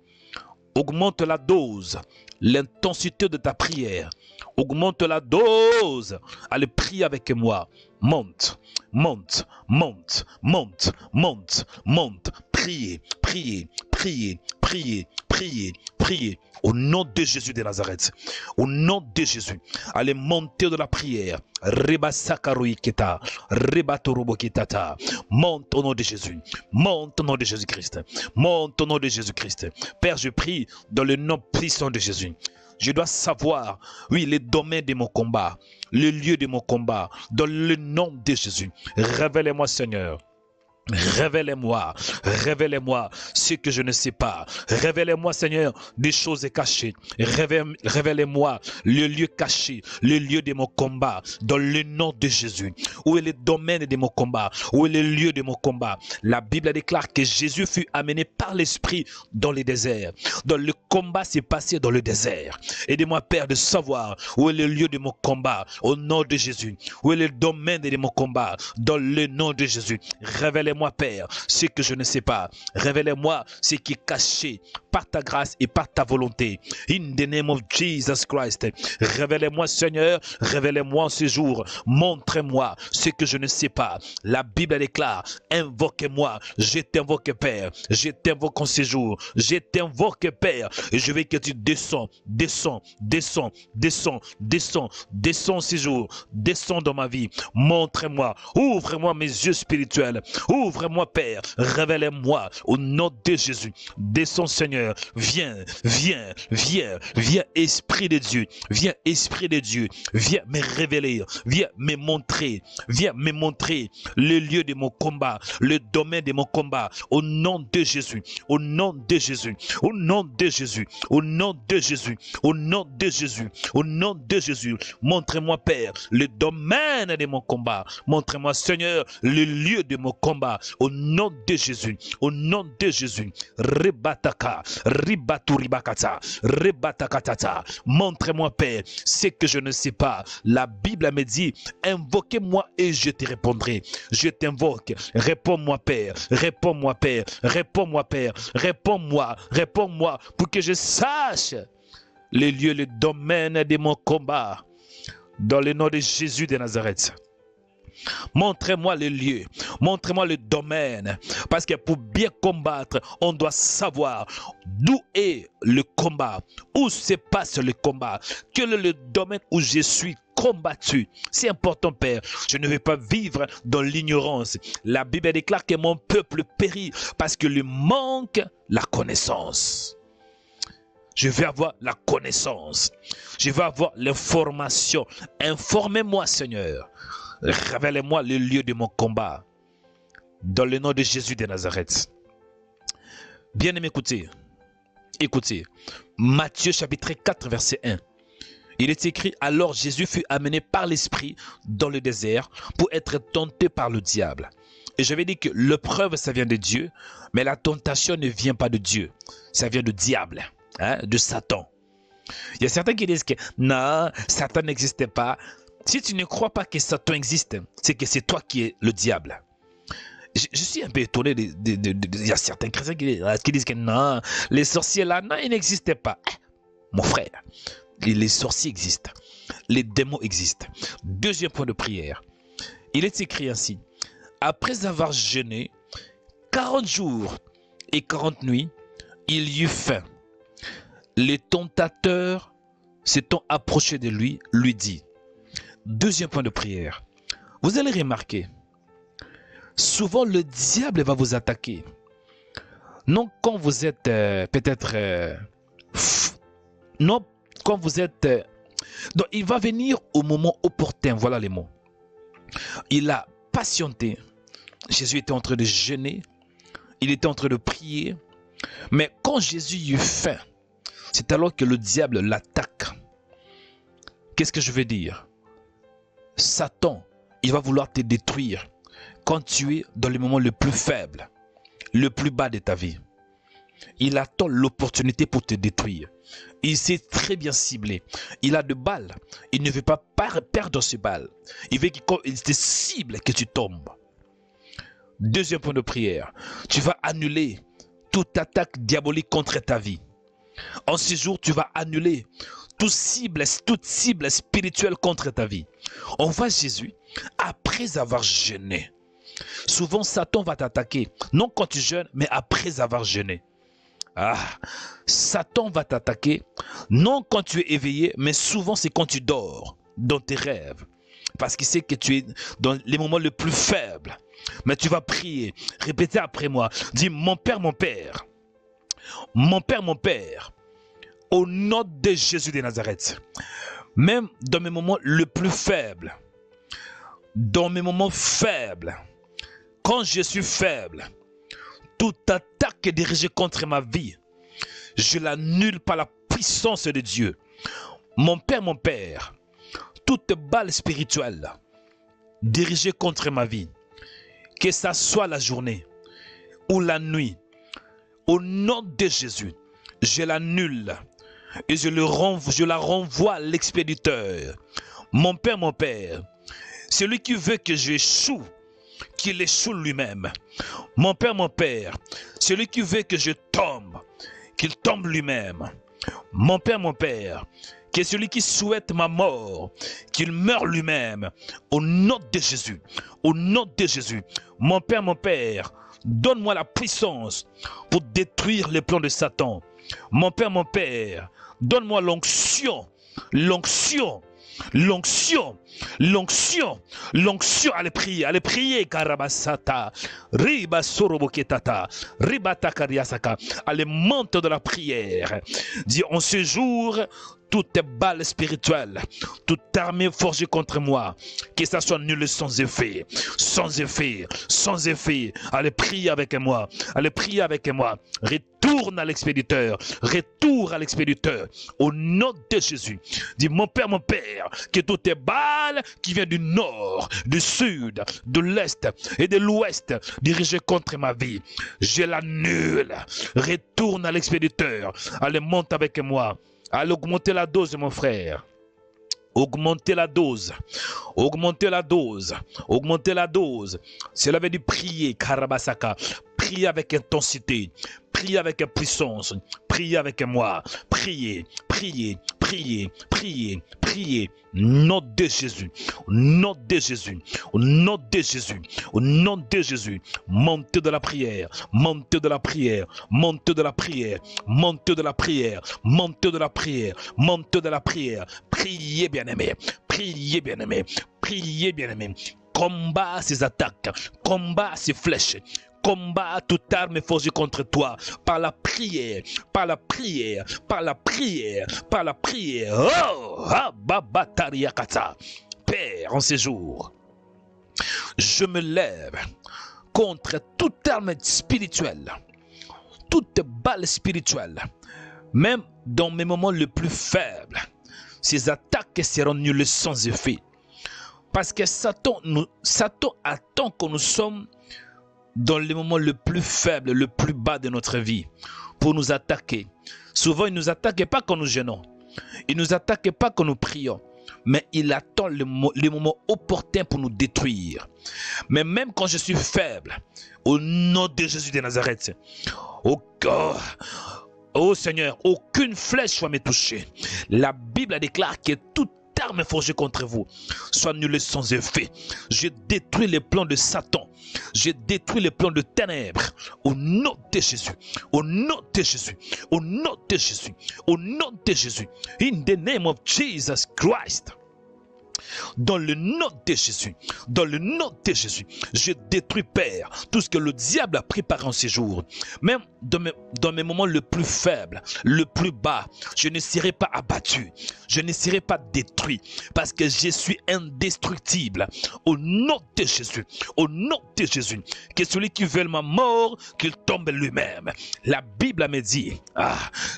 Augmente la dose, l'intensité de ta prière. Augmente la dose. Allez, prie avec moi. Monte, monte, monte, monte, monte, monte. Priez, priez, priez, priez, priez, priez. Au nom de Jésus de Nazareth. Au nom de Jésus. Allez monter de la prière. Rebasakaruiketa. Rebatoroboketata. Monte au nom de Jésus. Monte au nom de Jésus-Christ. Monte au nom de Jésus-Christ. Père, je prie dans le nom puissant de Jésus. Je dois savoir, oui, les domaines de mon combat, le lieu de mon combat, dans le nom de Jésus. Révèle-moi, Seigneur. Révélez-moi, révélez-moi ce que je ne sais pas. Révélez-moi, Seigneur, des choses cachées. Révélez-moi le lieu caché, le lieu de mon combat, dans le nom de Jésus. Où est le domaine de mon combat? Où est le lieu de mon combat? La Bible déclare que Jésus fut amené par l'Esprit dans le désert. Dans le combat s'est passé dans le désert. Aidez-moi, Père, de savoir où est le lieu de mon combat, au nom de Jésus. Où est le domaine de mon combat, dans le nom de Jésus. Révélez-moi, Père, ce que je ne sais pas. Révélez-moi ce qui est caché par ta grâce et par ta volonté. In the name of Jesus Christ. Révélez-moi, Seigneur. Révélez-moi en ce jour. Montrez-moi ce que je ne sais pas. La Bible déclare, invoquez-moi. Je t'invoque, Père. Je t'invoque en ce jour. Je t'invoque, Père. Et je veux que tu descends, descends, descends, descends, descends, descends ce jour. Descends dans ma vie. Montrez-moi. Ouvre-moi mes yeux spirituels. Ouvre-moi, Père, révèle-moi au nom de Jésus. Descends, Seigneur, viens, viens, viens, viens, Esprit de Dieu, viens, Esprit de Dieu, viens me révéler, viens me montrer le lieu de mon combat, le domaine de mon combat, au nom de Jésus, au nom de Jésus, au nom de Jésus, au nom de Jésus, au nom de Jésus, au nom de Jésus. Montre-moi, Père, le domaine de mon combat. Montre-moi, Seigneur, le lieu de mon combat. Au nom de Jésus, au nom de Jésus. Rebataka, ribaturibakata, rebatakatata. Montre-moi, Père, ce que je ne sais pas. La Bible me dit, invoquez-moi et je te répondrai. Je t'invoque. Réponds-moi, Père. Réponds-moi, Père. Réponds-moi, Père. Réponds-moi. Réponds-moi pour que je sache les lieux, le domaine de mon combat. Dans le nom de Jésus de Nazareth. Montrez-moi le lieu. Montrez-moi le domaine. Parce que pour bien combattre, on doit savoir d'où est le combat, où se passe le combat, quel est le domaine où je suis combattu. C'est important, Père. Je ne vais pas vivre dans l'ignorance. La Bible déclare que mon peuple périt parce que lui manque la connaissance. Je vais avoir la connaissance. Je vais avoir l'information. Informez-moi, Seigneur. Révélez-moi le lieu de mon combat. Dans le nom de Jésus de Nazareth. Bien-aimés, écoutez. Écoutez. Matthieu chapitre 4, verset 1. Il est écrit, alors Jésus fut amené par l'Esprit dans le désert pour être tenté par le diable. Et je vais dire que l'épreuve, ça vient de Dieu, mais la tentation ne vient pas de Dieu. Ça vient du diable, hein, de Satan. Il y a certains qui disent que non, Satan n'existait pas. Si tu ne crois pas que Satan existe, c'est que c'est toi qui es le diable. Je suis un peu étonné, il y a certains chrétiens qui disent que non, les sorciers là, non, ils n'existaient pas. Mon frère, les sorciers existent, les démons existent. Deuxième point de prière, il est écrit ainsi, après avoir jeûné 40 jours et 40 nuits, il y eut faim. Les tentateurs s'étant approchés de lui, lui dit, deuxième point de prière, vous allez remarquer, souvent le diable va vous attaquer. Non quand vous êtes non quand vous êtes... donc il va venir au moment opportun, voilà les mots. Il a patienté. Jésus était en train de jeûner. Il était en train de prier. Mais quand Jésus eut faim, c'est alors que le diable l'attaque. Qu'est-ce que je veux dire? Satan, il va vouloir te détruire quand tu es dans le moment le plus faible, le plus bas de ta vie. Il attend l'opportunité pour te détruire. Il sait très bien cibler. Il a de balles. Il ne veut pas perdre ces balles. Il veut qu'il te cible que tu tombes. Deuxième point de prière. Tu vas annuler toute attaque diabolique contre ta vie. En ce jour, tu vas annuler toute cible spirituelle contre ta vie. On voit Jésus, après avoir jeûné. Souvent, Satan va t'attaquer. Non quand tu jeûnes, mais après avoir jeûné. Ah, Satan va t'attaquer, non quand tu es éveillé, mais souvent c'est quand tu dors, dans tes rêves. Parce qu'il sait que tu es dans les moments les plus faibles. Mais tu vas prier, répétez après moi, dis mon Père, mon Père, mon Père, mon Père, au nom de Jésus de Nazareth, même dans mes moments les plus faibles, dans mes moments faibles, quand je suis faible, toute attaque dirigée contre ma vie, je l'annule par la puissance de Dieu. Mon Père, toute balle spirituelle dirigée contre ma vie, que ça soit la journée ou la nuit, au nom de Jésus, je l'annule et je la renvoie à l'expéditeur. Mon Père, celui qui veut que j'échoue, qu'il échoue lui-même. Mon Père, celui qui veut que je tombe, qu'il tombe lui-même. Mon Père, que celui qui souhaite ma mort, qu'il meure lui-même. Au nom de Jésus, au nom de Jésus. Mon Père, donne-moi la puissance pour détruire les plans de Satan. Mon Père, donne-moi l'onction, allez prier, Karabasata, Riba Soroboketata, Ribata Kariasaka, allez monter de la prière. Dis en ce jour, toute balle spirituelle, toute armée forgée contre moi, que ça soit nul sans effet, allez prier avec moi, retourne à l'expéditeur, au nom de Jésus. Dis mon Père, que toutes tes balles qui viennent du nord, du sud, de l'est et de l'ouest dirigées contre ma vie, je l'annule, retourne à l'expéditeur, allez monte avec moi. Allez augmenter la dose, mon frère. Augmenter la dose. Cela veut dire prier, Karabasaka. Prier avec intensité. Priez avec puissance. Priez avec moi. Priez, priez, priez, priez, priez. Nom de Jésus. Nom de Jésus. Au nom de Jésus. Au nom de Jésus. Montez de la prière. Montez de la prière. Montez de la prière. Montez de la prière. Montez de la prière. Montez de la prière. Priez, bien-aimés. Priez, bien-aimés. Priez, bien-aimés. Combat ces attaques. Combat ces flèches. Combat toute arme forgée contre toi par la prière, par la prière, par la prière, par la prière. Oh, Ababatariakata. Père, en ces jours, je me lève contre toute arme spirituelle, toute balle spirituelle, même dans mes moments les plus faibles. Ces attaques seront nulles sans effet. Parce que Satan attend que nous sommes dans les moments le plus faibles, le plus bas de notre vie, pour nous attaquer. Souvent, il ne nous attaque pas quand nous gênons. Il ne nous attaque pas quand nous prions. Mais il attend les moments opportuns pour nous détruire. Mais même quand je suis faible, au nom de Jésus de Nazareth, oh Seigneur, aucune flèche va me toucher. La Bible déclare que toute arme forgée contre vous soit nulle sans effet. Je détruis les plans de Satan. Je détruis les plans de ténèbres. Au nom de Jésus. Au nom de Jésus. Au nom de Jésus. Au nom de Jésus. In the name of Jesus Christ. Dans le nom de Jésus, dans le nom de Jésus, je détruis, Père, tout ce que le diable a préparé en ces jours. Même dans mes moments le plus faibles, le plus bas, je ne serai pas abattu, je ne serai pas détruit, parce que je suis indestructible. Au nom de Jésus, au nom de Jésus, que celui qui veut ma mort, qu'il tombe lui-même. La Bible me dit,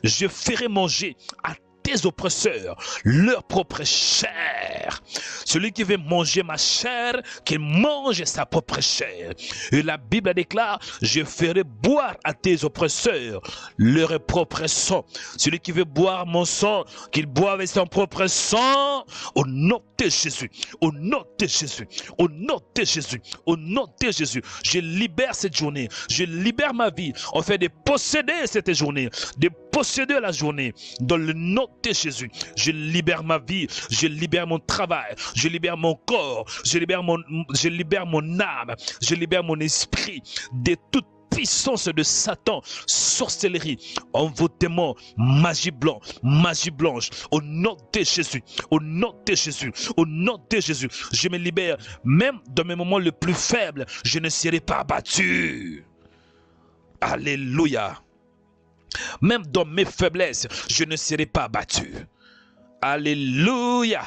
je ferai manger à tes oppresseurs leur propre chair. Celui qui veut manger ma chair, qu'il mange sa propre chair. Et la Bible déclare, je ferai boire à tes oppresseurs leur propre sang. Celui qui veut boire mon sang, qu'il boive son propre sang. Au nom de Jésus, au nom de Jésus, au nom de Jésus, au nom de Jésus, je libère cette journée, je libère ma vie, on fait de posséder cette journée, de posséder la journée, dans le nom de Jésus. Je libère ma vie, je libère mon travail, je libère mon corps, je libère mon âme, je libère mon esprit de toute puissance de Satan, sorcellerie, envoûtement, magie blanche, au nom de Jésus, au nom de Jésus, au nom de Jésus, je me libère. Même dans mes moments les plus faibles, je ne serai pas abattu. Alléluia. Même dans mes faiblesses, je ne serai pas abattu. Alléluia.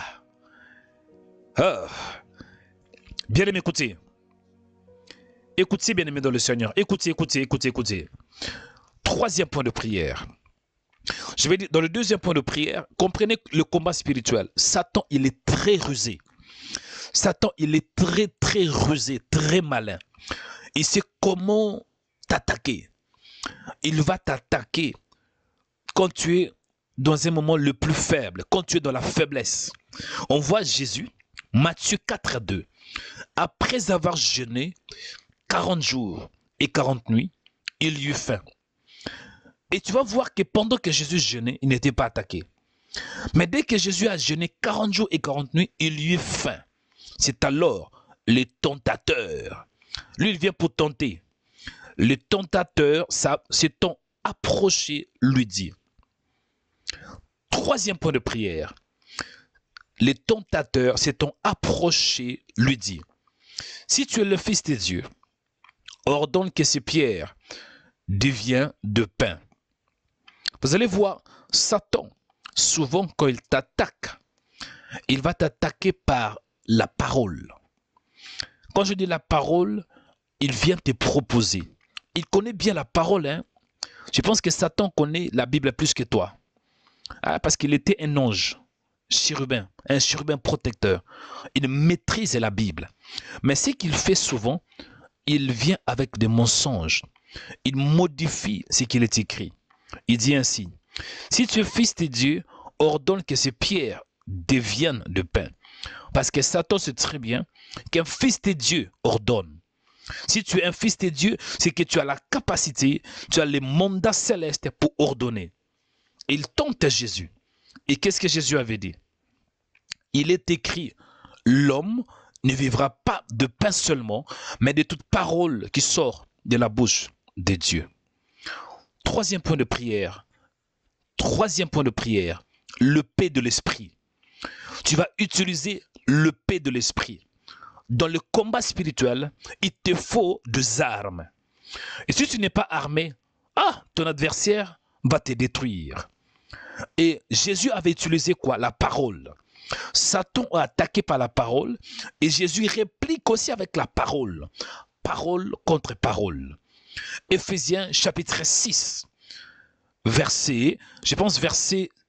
Bien aimé, écoutez. Écoutez, bien aimé dans le Seigneur. Écoutez. Troisième point de prière. Je vais dire, dans le deuxième point de prière, comprenez le combat spirituel. Satan, il est très rusé. Satan, il est très rusé, très malin. Il sait comment t'attaquer. Il va t'attaquer quand tu es dans un moment le plus faible, quand tu es dans la faiblesse. On voit Jésus, Matthieu 4:2. Après avoir jeûné 40 jours et 40 nuits, il eut faim. Et tu vas voir que pendant que Jésus jeûnait, il n'était pas attaqué. Mais dès que Jésus a jeûné 40 jours et 40 nuits, il eut faim. C'est alors le tentateur. Lui, il vient pour tenter. Le tentateur s'étant approché, lui dit. Troisième point de prière. Le tentateur s'étant approché, lui dit. Si tu es le Fils de Dieu, ordonne que ces pierres deviennent de pain. Vous allez voir, Satan, souvent quand il t'attaque, il va t'attaquer par la parole. Quand je dis la parole, il vient te proposer. Il connaît bien la parole. Hein? Je pense que Satan connaît la Bible plus que toi. Parce qu'il était un ange, chérubin, un chérubin protecteur. Il maîtrise la Bible. Mais ce qu'il fait souvent, il vient avec des mensonges. Il modifie ce qu'il est écrit. Il dit ainsi, si tu es fils de Dieu, ordonne que ces pierres deviennent de pain. Parce que Satan sait très bien qu'un fils de Dieu ordonne. Si tu es un fils de Dieu, c'est que tu as la capacité, tu as les mandats célestes pour ordonner. Et il tente Jésus. Et qu'est-ce que Jésus avait dit? Il est écrit, l'homme ne vivra pas de pain seulement, mais de toute parole qui sort de la bouche de Dieu. Troisième point de prière, le paix de l'esprit. Tu vas utiliser le paix de l'esprit. Dans le combat spirituel, il te faut des armes. Et si tu n'es pas armé, ton adversaire va te détruire. Et Jésus avait utilisé quoi? La parole. Satan a attaqué par la parole et Jésus réplique aussi avec la parole. Parole contre parole. Éphésiens chapitre 6, verset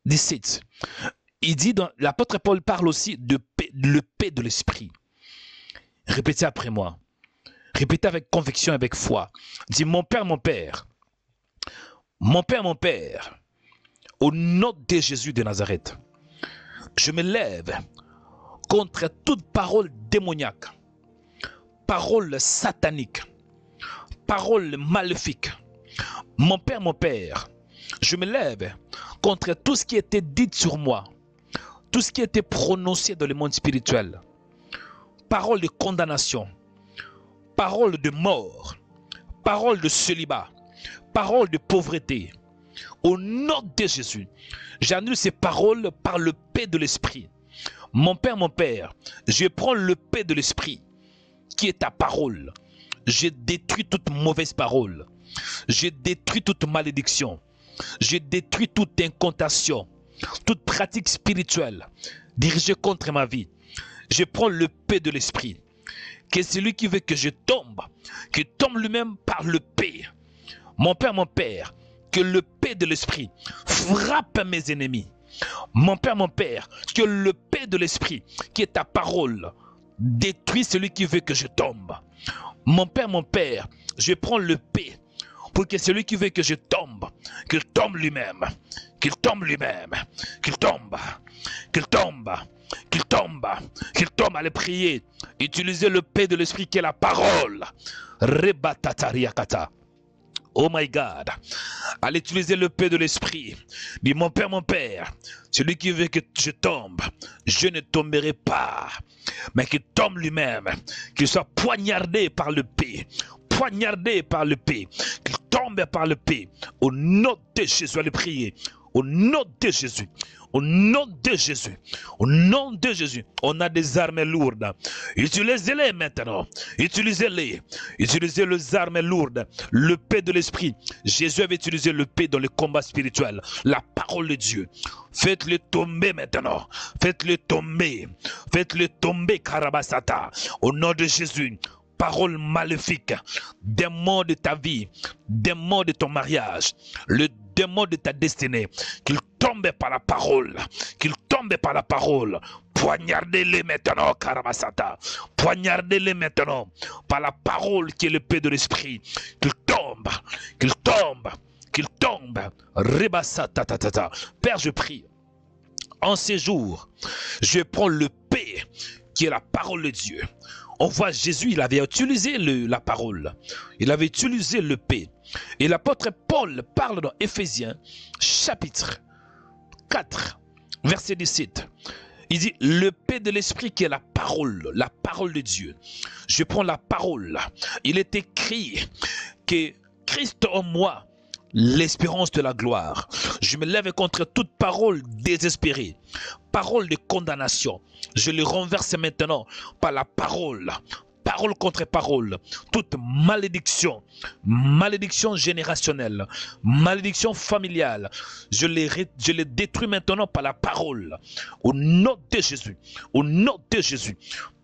17. Il dit, l'apôtre Paul parle aussi de le paix de l'esprit. Répétez après moi. Répétez avec conviction, avec foi. Dis, mon Père, mon Père, au nom de Jésus de Nazareth, je me lève contre toute parole démoniaque, parole satanique, parole maléfique. Mon Père, je me lève contre tout ce qui était dit sur moi, tout ce qui était prononcé dans le monde spirituel. Parole de condamnation, parole de mort, parole de célibat, parole de pauvreté. Au nom de Jésus, j'annule ces paroles par le paix de l'esprit. Mon Père, je prends le paix de l'esprit qui est ta parole. Je détruis toute mauvaise parole. Je détruis toute malédiction. Je détruis toute incantation, toute pratique spirituelle dirigée contre ma vie. Je prends le paix de l'esprit. Que celui qui veut que je tombe lui-même par le paix. Mon Père, que le paix de l'esprit frappe mes ennemis. Mon Père, que le paix de l'esprit, qui est ta parole, détruit celui qui veut que je tombe. Mon Père, je prends le paix pour que celui qui veut que je tombe, qu'il tombe lui-même, qu'il tombe lui-même, qu'il tombe, qu'il tombe, qu'il tombe, qu'il tombe. Allez prier. Utilisez le paix de l'esprit qui est la parole. Rebatatariakata. Oh my God. Allez utiliser le paix de l'esprit. Dis, mon Père, celui qui veut que je tombe, je ne tomberai pas, mais qu'il tombe lui-même, qu'il soit poignardé par le paix, qu'il tombe par le paix. Au nom de Jésus, allez prier. Au nom de Jésus. Au nom de Jésus. Au nom de Jésus. On a des armes lourdes. Utilisez-les maintenant. Utilisez-les. Utilisez les armes lourdes. Le paix de l'esprit. Jésus avait utilisé le paix dans le combat spirituel. La parole de Dieu. Faites-le tomber maintenant. Faites-le tomber. Faites-le tomber, Karabasata. Au nom de Jésus. Parole maléfique, démon de ta vie, démon de ton mariage, le démon de ta destinée, qu'il tombe par la parole, poignardez-les maintenant, Karabasata, poignardez-les maintenant, par la parole qui est le paix de l'esprit, qu'il tombe, Rebasata, tata. Père, je prie, en ces jours, je prends le paix qui est la parole de Dieu. On voit Jésus, il avait utilisé la parole. Il avait utilisé le paix. Et l'apôtre Paul parle dans Éphésiens, chapitre 4, verset 17. Il dit, le paix de l'esprit qui est la parole de Dieu. Je prends la parole. Il est écrit que Christ en moi, l'espérance de la gloire. Je me lève contre toute parole désespérée, parole de condamnation. Je les renverse maintenant par la parole, parole contre parole. Toute malédiction, malédiction générationnelle, malédiction familiale, je les détruis maintenant par la parole. Au nom de Jésus, au nom de Jésus.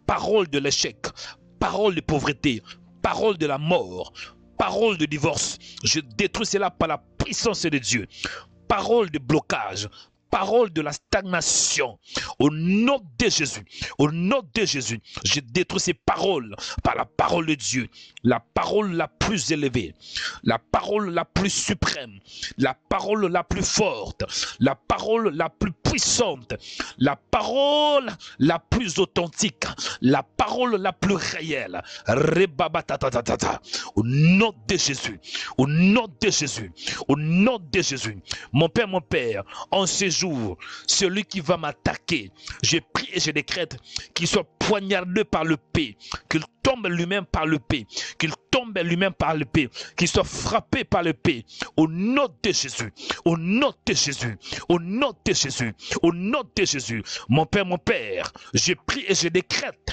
Parole de l'échec, parole de pauvreté, parole de la mort, parole de divorce, je détruis cela par la puissance de Dieu. Parole de blocage, parole de la stagnation. Au nom de Jésus, je détruis ces paroles par la parole de Dieu. La parole la plus élevée, la parole la plus suprême, la parole la plus forte, la parole la plus puissante, la parole la plus authentique, la parole la plus réelle. Au nom de Jésus, au nom de Jésus, au nom de Jésus. Mon Père, en ce jour, celui qui va m'attaquer, je prie et je décrète qu'il soit poignardé par l'épée, qu'il tombe lui-même par l'épée, qu'il tombe lui-même par l'épée, qu'il soit frappé par l'épée, au nom de Jésus, au nom de Jésus, au nom de Jésus, au nom de Jésus. Mon Père, je prie et je décrète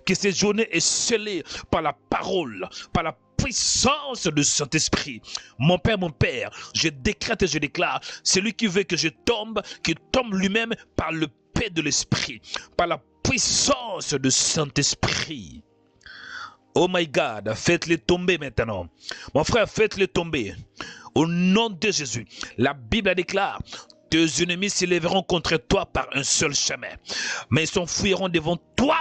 que cette journée est scellée par la parole, par la puissance du Saint-Esprit. Mon Père, je décrète et je déclare, celui qui veut que je tombe, qu'il tombe lui-même par le paix de l'Esprit, par la puissance du Saint-Esprit. Oh my God, faites-les tomber maintenant. Mon frère, faites-les tomber. Au nom de Jésus, la Bible déclare, tes ennemis s'élèveront contre toi par un seul chemin, mais ils s'enfuiront devant toi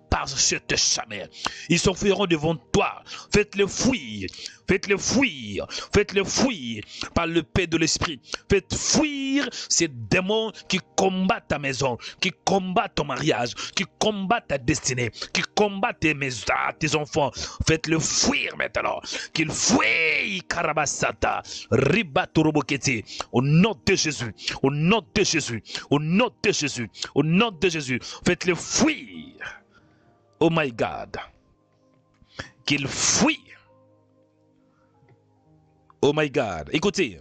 par cette chemin. Ils s'enfuiront devant toi. Faites-le fuir. Faites-le fuir. Faites-le fuir par le paix de l'esprit. Faites fuir ces démons qui combattent ta maison, qui combattent ton mariage, qui combattent ta destinée, qui combattent tes enfants. Faites-le fuir maintenant. Qu'il fuit, Karabasata, Ribaturuboketi, au nom de Jésus, au nom de Jésus, au nom de Jésus, au nom de Jésus. Faites-le fuir. Oh my God, qu'il fuit. Oh my God. Écoutez,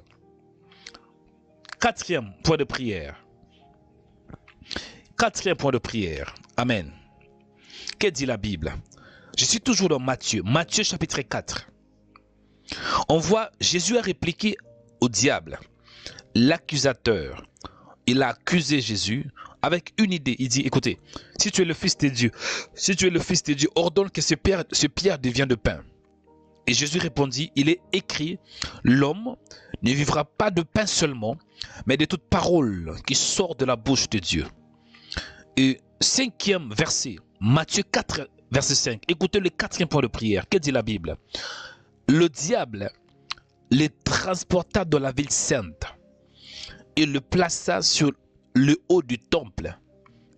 quatrième point de prière. Quatrième point de prière. Amen. Que dit la Bible? Je suis toujours dans Matthieu. Matthieu chapitre 4. On voit Jésus a répliqué au diable, l'accusateur. Il a accusé Jésus avec une idée. Il dit, écoutez, si tu es le Fils de Dieu, si tu es le Fils de Dieu, ordonne que ce pierre devienne de pain. Et Jésus répondit, il est écrit, l'homme ne vivra pas de pain seulement, mais de toute parole qui sort de la bouche de Dieu. Et cinquième verset, Matthieu 4, verset 5. Écoutez le quatrième point de prière. Que dit la Bible? Le diable les transporta dans la ville sainte et le plaça sur le haut du temple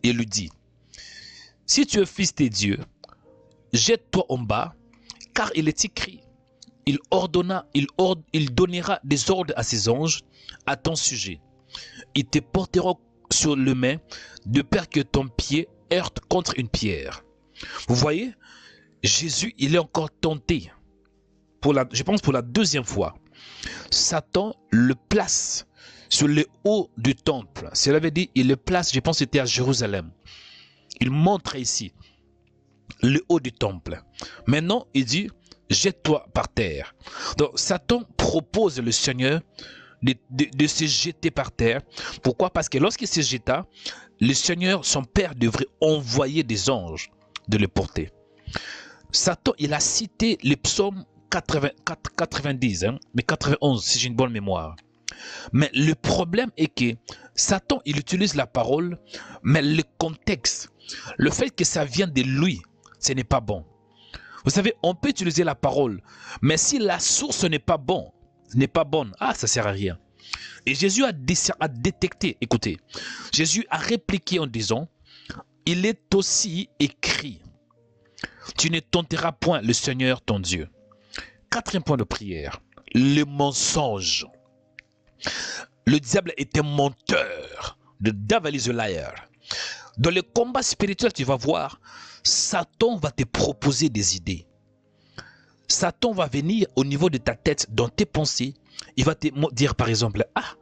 et lui dit, si tu es fils de Dieu, jette-toi en bas, car il est écrit, il donnera des ordres à ses anges à ton sujet. Ils te porteront sur le main de peur que ton pied heurte contre une pierre. Vous voyez, Jésus, il est encore tenté, je pense pour la deuxième fois. Satan le place sur le haut du temple. Cela veut dire, il le place, je pense que c'était à Jérusalem. Il montre ici le haut du temple. Maintenant, il dit, jette-toi par terre. Donc, Satan propose le Seigneur de se jeter par terre. Pourquoi? Parce que lorsqu'il se jeta, le Seigneur, son Père, devrait envoyer des anges de le porter. Satan, il a cité les psaumes 90, mais 91, si j'ai une bonne mémoire. Mais le problème est que Satan, il utilise la parole, mais le contexte, le fait que ça vient de lui, ce n'est pas bon. Vous savez, on peut utiliser la parole, mais si la source n'est pas bonne, ça ne sert à rien. Et Jésus a détecté, écoutez, Jésus a répliqué en disant, il est aussi écrit, tu ne tenteras point le Seigneur ton Dieu. Quatrième point de prière, le mensonge. Le diable est un menteur. The devil is a liar. Dans le combat spirituel, tu vas voir, Satan va te proposer des idées. Satan va venir au niveau de ta tête, dans tes pensées. Il va te dire par exemple, ah,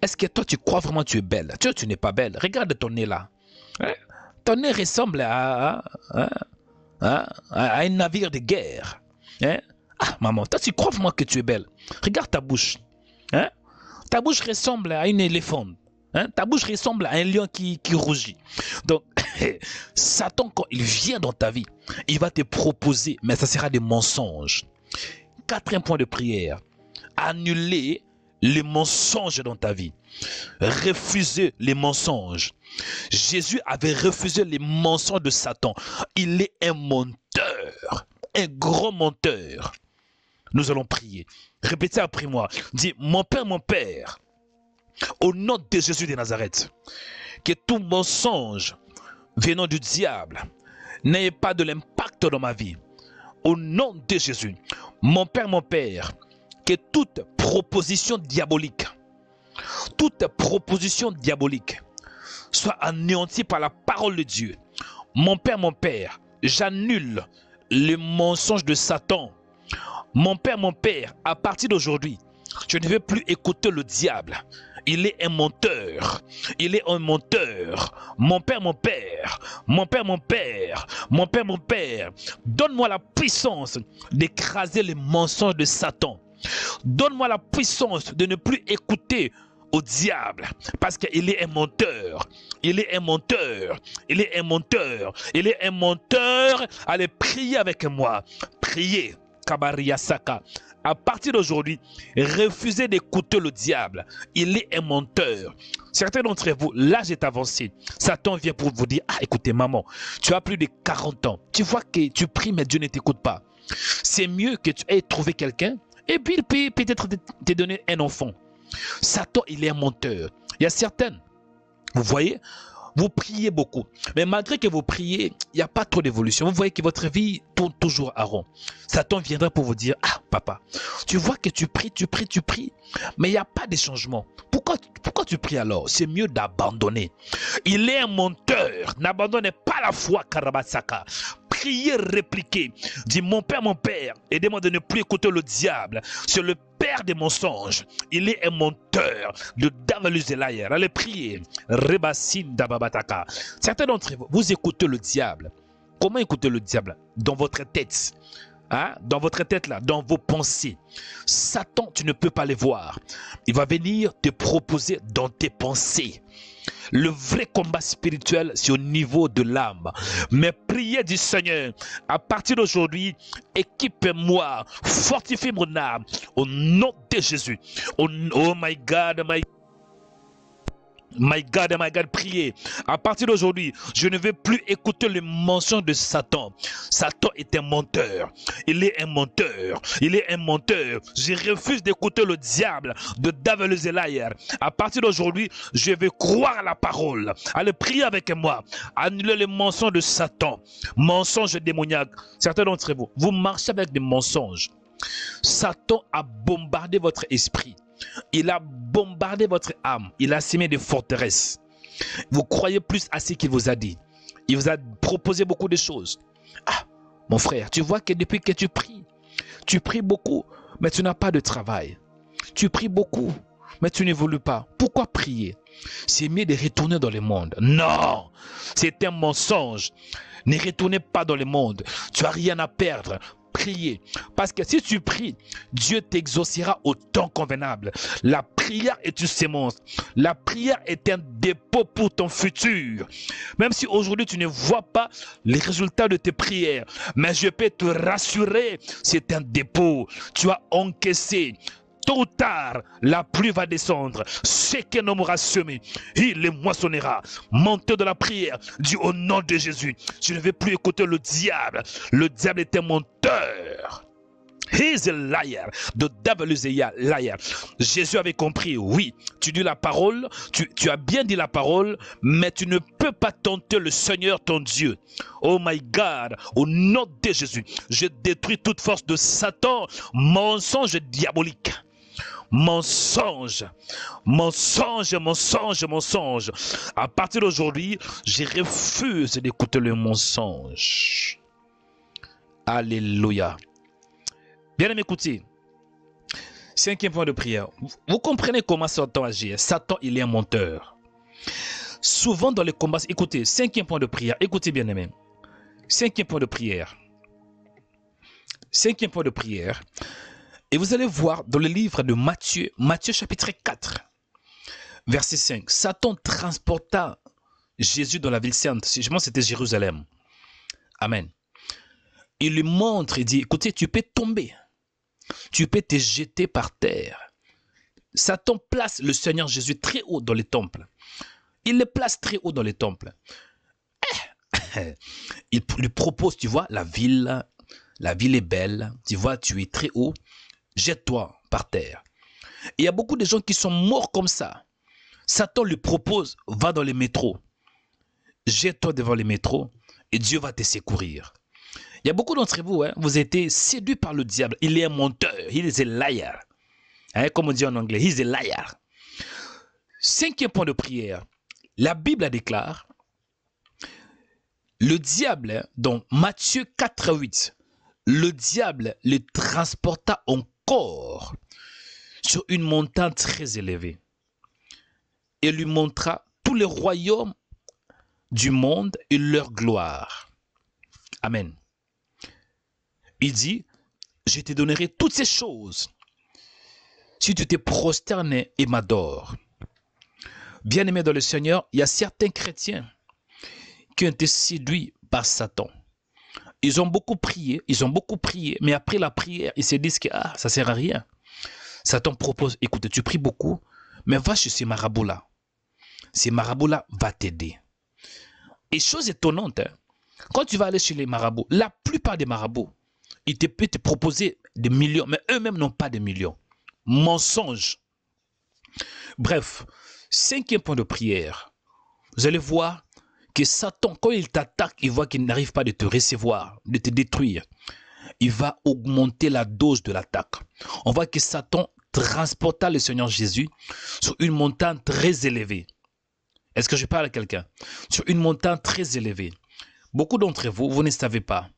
est-ce que toi tu crois vraiment que tu es belle? Tu n'es pas belle. Regarde ton nez là. Ton nez ressemble à un navire de guerre. Ah, maman, toi tu crois vraiment que tu es belle? Regarde ta bouche. Ta bouche ressemble à un éléphant. Ta bouche ressemble à un lion qui rougit. Donc, Satan, quand il vient dans ta vie, il va te proposer, mais ça sera des mensonges. Quatrième point de prière, annuler les mensonges dans ta vie. Refuser les mensonges. Jésus avait refusé les mensonges de Satan. Il est un menteur, un grand menteur. Nous allons prier. Répétez après moi. Dis, mon Père, Au nom de Jésus de Nazareth, que tout mensonge venant du diable n'ait pas de l'impact dans ma vie. Au nom de Jésus, mon Père, que toute proposition diabolique soit anéantie par la parole de Dieu. Mon Père, j'annule le mensonge de Satan. Mon Père, à partir d'aujourd'hui, je ne vais plus écouter le diable. Il est un menteur. Il est un menteur. Mon Père, donne-moi la puissance d'écraser les mensonges de Satan. Donne-moi la puissance de ne plus écouter au diable, parce qu'il est un menteur. Il est un menteur. Allez, priez avec moi. Priez. Kabariyasaka. À partir d'aujourd'hui, refusez d'écouter le diable. Il est un menteur. Certains d'entre vous, l'âge est avancé. Satan vient pour vous dire, ah écoutez maman, tu as plus de 40 ans. Tu vois que tu pries mais Dieu ne t'écoute pas. C'est mieux que tu aies trouvé quelqu'un et puis il peut peut-être te donner un enfant. Satan, il est un menteur. Il y a certaines, vous voyez, vous priez beaucoup, mais malgré que vous priez, il n'y a pas trop d'évolution. Vous voyez que votre vie tourne toujours à rond. Satan viendra pour vous dire, ah papa, tu vois que tu pries, mais il n'y a pas de changement. Pourquoi tu pries alors? C'est mieux d'abandonner. Il est un menteur. N'abandonnez pas la foi, Karabasaka. Priez, répliquez. Dis, mon Père, aidez-moi de ne plus écouter le diable. C'est le père des mensonges. Il est un menteur de Davaluzelayer. Allez prier. Rebasin Dababataka. Certains d'entre vous, vous écoutez le diable. Comment écouter le diable? Dans votre tête. Hein? Dans votre tête là, dans vos pensées. Satan, tu ne peux pas les voir. Il va venir te proposer dans tes pensées. Le vrai combat spirituel, c'est au niveau de l'âme. Mais priez du Seigneur, à partir d'aujourd'hui, équipe-moi, fortifie mon âme, au nom de Jésus. Oh my God, My God, priez. À partir d'aujourd'hui, je ne vais plus écouter le mensonge de Satan. Satan est un menteur. Il est un menteur. Je refuse d'écouter le diable de Davaluzelayer. À partir d'aujourd'hui, je vais croire à la parole. Allez, priez avec moi. Annulez les mensonges de Satan. Mensonges démoniaques. Certains d'entre vous, vous marchez avec des mensonges. Satan a bombardé votre esprit. Il a bombardé votre âme. Il a semé des forteresses. Vous croyez plus à ce qu'il vous a dit. Il vous a proposé beaucoup de choses. Ah, mon frère, tu vois que depuis que tu pries beaucoup, mais tu n'as pas de travail. Tu pries beaucoup, mais tu n'évolues pas. Pourquoi prier? C'est mieux de retourner dans le monde. Non, c'est un mensonge. Ne retournez pas dans le monde. Tu n'as rien à perdre. Prier, parce que si tu pries, Dieu t'exaucera au temps convenable. La prière est une sémence. La prière est un dépôt pour ton futur. Même si aujourd'hui tu ne vois pas les résultats de tes prières, mais je peux te rassurer, c'est un dépôt. Tu as encaissé. Tôt ou tard, la pluie va descendre. Ce qu'un homme aura semé, il les moissonnera. Montez de la prière, dis au nom de Jésus. Je ne vais plus écouter le diable. Le diable est un menteur. He is a liar. The devil is a liar. Jésus avait compris, oui, tu dis la parole, tu as bien dit la parole, mais tu ne peux pas tenter le Seigneur ton Dieu. Oh my God, au nom de Jésus, je détruis toute force de Satan, mensonge diabolique. Mensonge. À partir d'aujourd'hui, je refuse d'écouter le mensonge. Alléluia. Bien aimé, écoutez. 5e point de prière. Vous comprenez comment Satan agit. Satan, il est un menteur. Souvent dans les combats, écoutez, 5e point de prière. Écoutez bien aimé. 5e point de prière. 5e point de prière. Et vous allez voir dans le livre de Matthieu, Matthieu chapitre 4, verset 5. Satan transporta Jésus dans la ville sainte. Je pense que c'était Jérusalem. Amen. Il lui montre et dit, écoutez, tu peux tomber. Tu peux te jeter par terre. Satan place le Seigneur Jésus très haut dans les temples. Il le place très haut dans les temples. Il lui propose, tu vois, la ville est belle. Tu vois, tu es très haut. Jette-toi par terre. Et il y a beaucoup de gens qui sont morts comme ça. Satan lui propose, va dans les métros. Jette-toi devant les métros et Dieu va te secourir. Il y a beaucoup d'entre vous, vous êtes été séduits par le diable. Il est un menteur, il est un liar. Comme on dit en anglais, he's a liar. 5e point de prière. La Bible déclare, le diable, dans Matthieu 4,8, le diable le transporta encore sur une montagne très élevée et lui montra tous les royaumes du monde et leur gloire. Amen. Il dit, je te donnerai toutes ces choses si tu te prosternes et m'adores. Bien-aimés dans le Seigneur, il y a certains chrétiens qui ont été séduits par Satan. Ils ont beaucoup prié, mais après la prière, ils se disent que ça ne sert à rien. Satan propose, écoute, tu pries beaucoup, mais va chez ces marabouts-là. Ces marabouts-là vont t'aider. Et chose étonnante, quand tu vas aller chez les marabouts, la plupart des marabouts, ils peuvent te proposer des millions, mais eux-mêmes n'ont pas de millions. Mensonge. Bref, 5e point de prière. Vous allez voir que Satan, quand il t'attaque, il voit qu'il n'arrive pas de te recevoir, de te détruire. Il va augmenter la dose de l'attaque. On voit que Satan transporta le Seigneur Jésus sur une montagne très élevée. Est-ce que je parle à quelqu'un? Sur une montagne très élevée. Beaucoup d'entre vous, vous ne savez pas.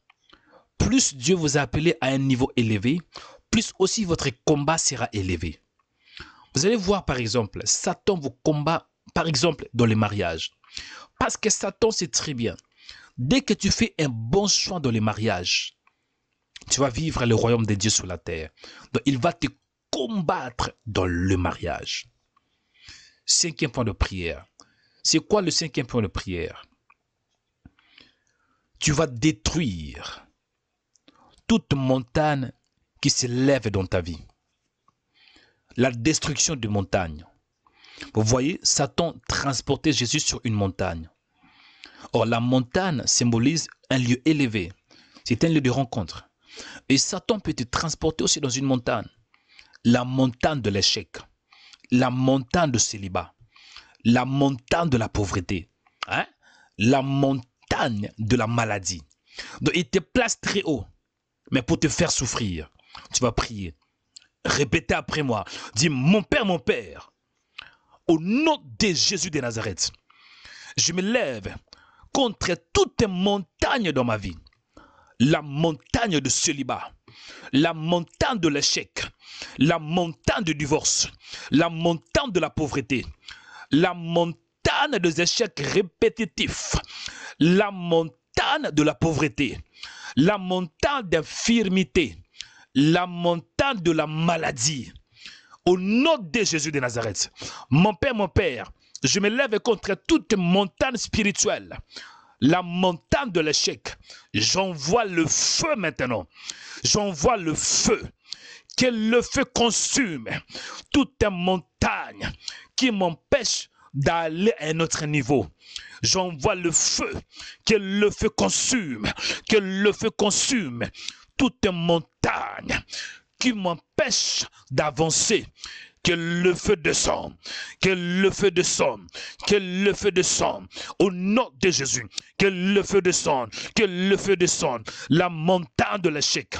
Plus Dieu vous a appelé à un niveau élevé, plus aussi votre combat sera élevé. Vous allez voir par exemple, Satan vous combat par exemple dans les mariages. Parce que Satan sait très bien, dès que tu fais un bon choix dans les mariages, tu vas vivre le royaume de Dieu sur la terre. Donc il va te combattre dans le mariage. 5e point de prière. C'est quoi le 5e point de prière? Tu vas détruire toute montagne qui se lève dans ta vie. La destruction de montagnes. Vous voyez, Satan transportait Jésus sur une montagne. Or, la montagne symbolise un lieu élevé. C'est un lieu de rencontre. Et Satan peut te transporter aussi dans une montagne. La montagne de l'échec. La montagne de célibat. La montagne de la pauvreté. La montagne de la maladie. Donc, il te place très haut. Mais pour te faire souffrir, tu vas prier. Répétez après moi. Dis, mon Père, au nom de Jésus de Nazareth, je me lève contre toute montagne dans ma vie. La montagne de célibat, la montagne de l'échec, la montagne du divorce, la montagne de la pauvreté, la montagne des échecs répétitifs, la montagne de la pauvreté, la montagne d'infirmité, la montagne de la maladie. Au nom de Jésus de Nazareth, mon Père, je me lève contre toute montagne spirituelle. La montagne de l'échec, j'envoie le feu maintenant. J'envoie le feu. Que le feu consume toute montagne qui m'empêche d'aller à un autre niveau. J'envoie le feu. Que le feu consume. Que le feu consume toute montagne qui m'empêche d'avancer. Que le feu descende, que le feu descende, que le feu descende, au nom de Jésus, que le feu descende, que le feu descende, la montagne de l'échec.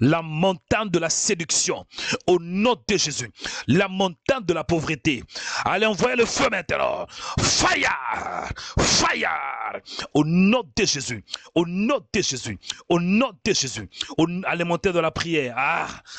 La montagne de la séduction, au nom de Jésus, la montagne de la pauvreté. Allez, envoyez le feu maintenant. Fire, fire, au nom de Jésus, au nom de Jésus, au nom de Jésus. Allez monter dans la prière.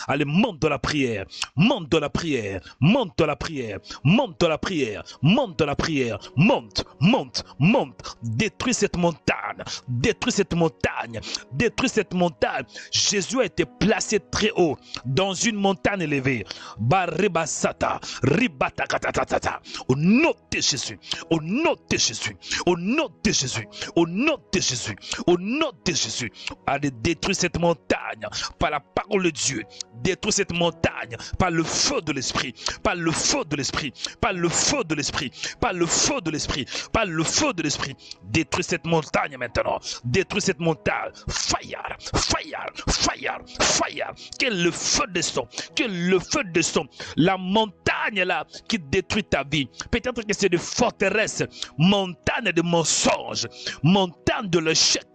Allez, monte dans la prière, monte dans la prière, monte dans la prière, monte dans la prière, monte dans la prière, monte, monte, monte. Détruis cette montagne, détruis cette montagne, détruis cette montagne. Jésus a été placé très haut dans une montagne élevée. Baribasata, ribatakatatatata. Au nom de Jésus, au nom de Jésus, au nom de Jésus, au nom de Jésus, au nom de Jésus. Allez détruire cette montagne par la parole de Dieu, détruis cette montagne par le feu de l'esprit, par le feu de l'esprit, par le feu de l'esprit, par le feu de l'esprit, par le feu de l'esprit. Détruis cette montagne maintenant, détruis cette montagne. Fire, fire, fire, fire. Que le feu descend, que le feu descend. La montagne là qui détruit ta vie, peut-être que c'est de forteresse, montagne de mensonges, montagne de l'échec,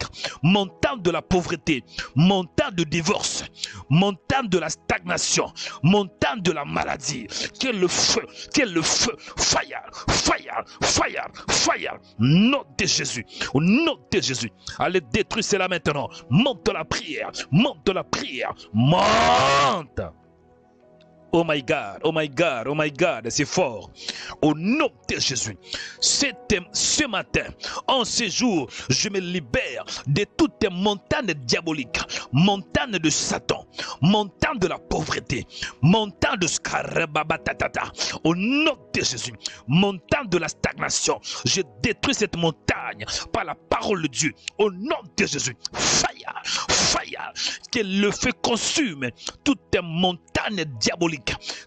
montagne de la pauvreté, montagne de divorce, montagne de la stagnation, montagne de la maladie. Que le feu, fire, fire, fire, fire. Nom de Jésus, au nom de Jésus. Allez détruire cela maintenant. Monte la prière, monte la prière, monte. Oh my God, oh my God, oh my God, c'est fort. Au nom de Jésus, ce matin, en ce jour, je me libère de toutes les montagnes diaboliques, montagnes de Satan, montagnes de la pauvreté, montagnes de Scarababatata. Au nom de Jésus, montagne de la stagnation, je détruis cette montagne par la parole de Dieu. Au nom de Jésus, fire, fire, que le feu consume toutes les montagnes diaboliques.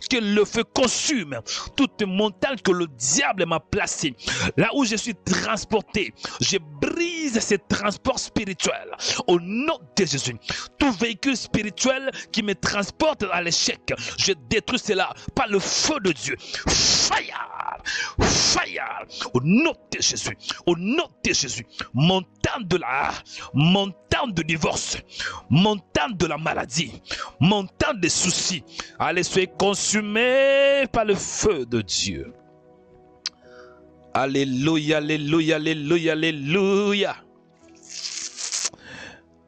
Que le feu consume toute montagne que le diable m'a placée. Là où je suis transporté, je brise ces transports spirituels. Au nom de Jésus, tout véhicule spirituel qui me transporte à l'échec, je détruis cela par le feu de Dieu. Fire, fire, au nom de Jésus, au nom de Jésus. Montagne de divorce, montagne de la maladie, montagne de soucis, allez soyez consumés par le feu de Dieu. Alléluia, alléluia, alléluia, alléluia.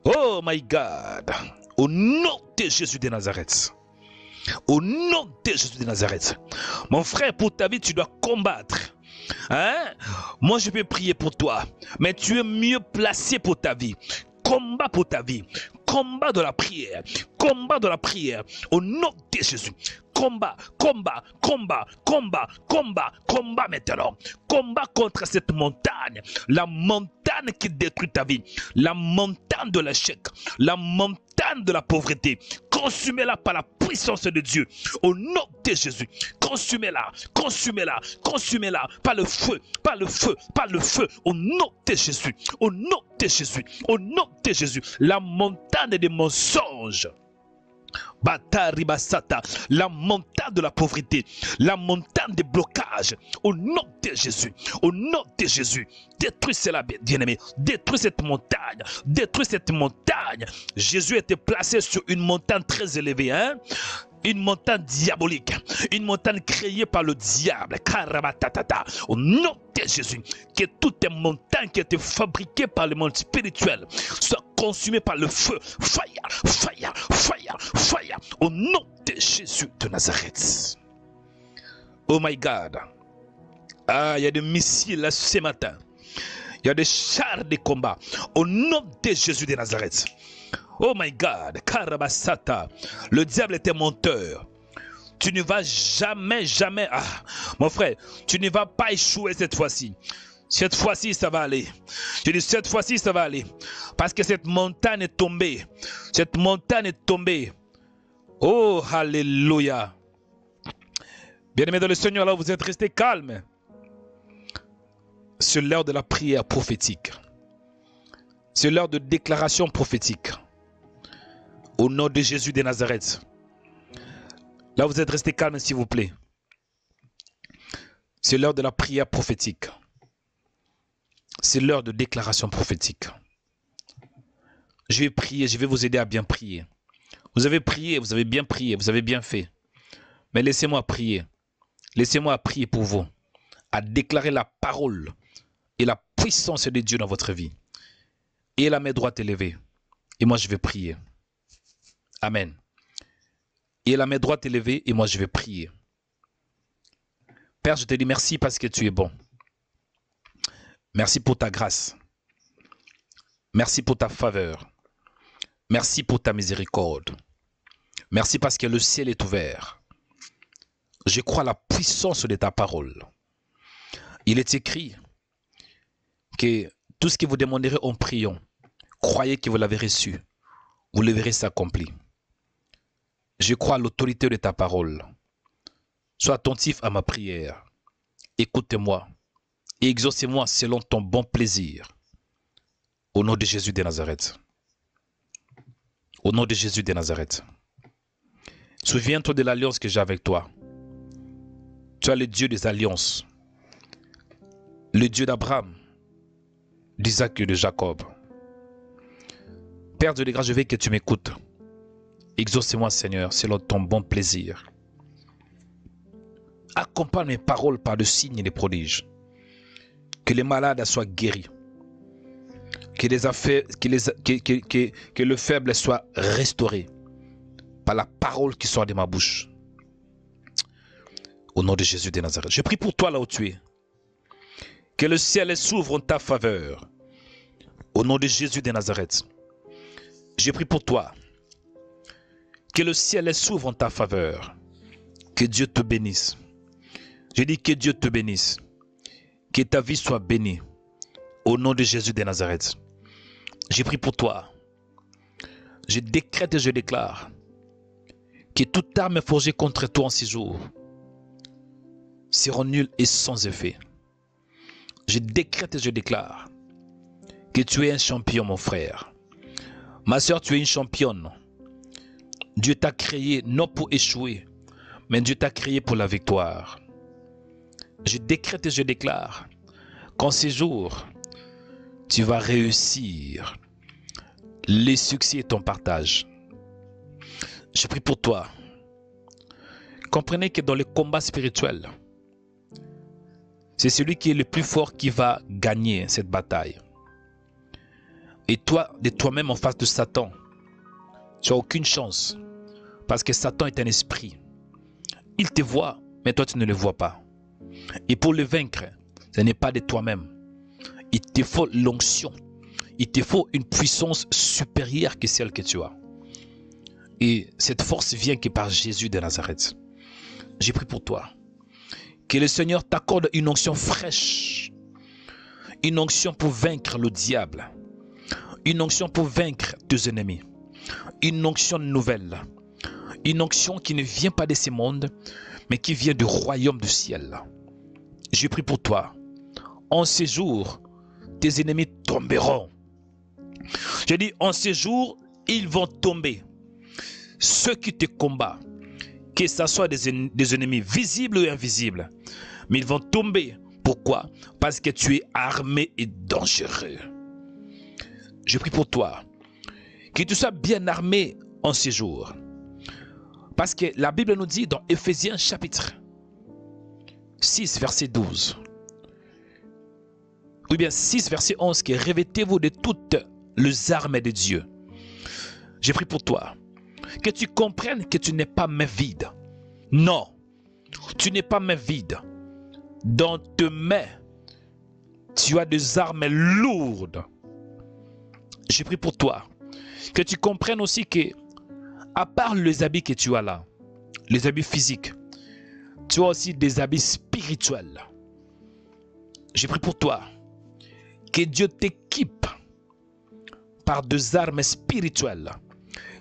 Oh my God, au nom de Jésus de Nazareth. Au nom de Jésus de Nazareth. Mon frère, pour ta vie, tu dois combattre. Hein? Moi, je peux prier pour toi, mais tu es mieux placé pour ta vie. Combat pour ta vie. Combat de la prière. Combat de la prière. Au nom de Jésus. Combat, combat, combat, combat, combat, combat maintenant. Combat contre cette montagne. La montagne qui détruit ta vie. La montagne de l'échec. La montagne de la pauvreté. Consumez-la par la puissance de Dieu. Au nom de Jésus. Consumez-la, consumez-la, consumez-la par le feu, par le feu, par le feu. Au nom de Jésus. Au nom de Jésus. Au nom de Jésus. La montagne des mensonges. Bataribasata, la montagne de la pauvreté, la montagne des blocages, au nom de Jésus, au nom de Jésus, détruis cela, bien-aimé, détruis cette montagne, détruis cette montagne. Jésus était placé sur une montagne très élevée, hein? Une montagne diabolique, une montagne créée par le diable. Au nom de Jésus, que toutes les montagnes qui étaient fabriquées par le monde spirituel soient consumées par le feu. Fire, fire, fire, fire. Au nom de Jésus de Nazareth. Oh my God. Ah, il y a des missiles là ce matin. Il y a des chars de combat. Au nom de Jésus de Nazareth. Oh my God, Karabasata, le diable était menteur. Tu ne vas jamais, jamais, mon frère, tu ne vas pas échouer cette fois-ci. Cette fois-ci, ça va aller. Je dis, cette fois-ci, ça va aller. Parce que cette montagne est tombée. Cette montagne est tombée. Oh, alléluia. Bien-aimés dans le Seigneur, là, vous êtes restés calmes. C'est l'heure de la prière prophétique. C'est l'heure de déclaration prophétique. Au nom de Jésus de Nazareth. Là, vous êtes restés calmes, s'il vous plaît. C'est l'heure de la prière prophétique. C'est l'heure de déclaration prophétique. Je vais prier, je vais vous aider à bien prier. Vous avez prié, vous avez bien prié, vous avez bien fait. Mais laissez-moi prier. Laissez-moi prier pour vous. À déclarer la parole et la puissance de Dieu dans votre vie. Et la main droite élevée. Et moi, je vais prier. Amen. Et la main droite élevée et moi je vais prier. Père, je te dis merci parce que tu es bon. Merci pour ta grâce. Merci pour ta faveur. Merci pour ta miséricorde. Merci parce que le ciel est ouvert. Je crois à la puissance de ta parole. Il est écrit que tout ce que vous demanderez en priant, croyez que vous l'avez reçu. Vous le verrez s'accomplir. Je crois à l'autorité de ta parole. Sois attentif à ma prière. Écoute-moi et exauce-moi selon ton bon plaisir. Au nom de Jésus de Nazareth. Au nom de Jésus de Nazareth. Souviens-toi de l'alliance que j'ai avec toi. Tu es le Dieu des alliances. Le Dieu d'Abraham, d'Isaac et de Jacob. Père de grâce, je veux que tu m'écoutes. Exauce-moi, Seigneur, selon ton bon plaisir. Accompagne mes paroles par de signes et des prodiges. Que les malades soient guéris. Que le faible soit restauré par la parole qui sort de ma bouche. Au nom de Jésus de Nazareth. Je prie pour toi là où tu es. Que le ciel s'ouvre en ta faveur. Au nom de Jésus de Nazareth. Je prie pour toi. Que le ciel s'ouvre en ta faveur. Que Dieu te bénisse. Je dis que Dieu te bénisse. Que ta vie soit bénie. Au nom de Jésus de Nazareth. Je prie pour toi. Je décrète et je déclare que toute arme forgée contre toi en ces jours seront nulles et sans effet. Je décrète et je déclare que tu es un champion, mon frère. Ma soeur, tu es une championne. Dieu t'a créé non pour échouer, mais Dieu t'a créé pour la victoire. Je décrète et je déclare qu'en ces jours, tu vas réussir. Les succès et ton partage. Je prie pour toi. Comprenez que dans le combat spirituel, c'est celui qui est le plus fort qui va gagner cette bataille. Et toi, de toi-même en face de Satan, tu n'as aucune chance. Parce que Satan est un esprit. Il te voit, mais toi tu ne le vois pas. Et pour le vaincre, ce n'est pas de toi-même. Il te faut l'onction. Il te faut une puissance supérieure que celle que tu as. Et cette force vient que par Jésus de Nazareth. J'ai prié pour toi. Que le Seigneur t'accorde une onction fraîche. Une onction pour vaincre le diable. Une onction pour vaincre tes ennemis. Une onction nouvelle. Une onction qui ne vient pas de ce monde, mais qui vient du royaume du ciel. J'ai prié pour toi. En ces jours, tes ennemis tomberont. J'ai dit, en ces jours, ils vont tomber. Ceux qui te combattent, que ce soit des ennemis visibles ou invisibles, mais ils vont tomber. Pourquoi? Parce que tu es armé et dangereux. Je prie pour toi, que tu sois bien armé en ces jours. Parce que la Bible nous dit dans Éphésiens chapitre 6, verset 12, ou bien 6, verset 11, que revêtez-vous de toutes les armes de Dieu. Je prie pour toi, que tu comprennes que tu n'es pas main vide. Non, tu n'es pas main vide. Dans tes mains, tu as des armes lourdes. Je prie pour toi, que tu comprennes aussi que, à part les habits que tu as là, les habits physiques, tu as aussi des habits spirituels. Je prie pour toi, que Dieu t'équipe par des armes spirituelles,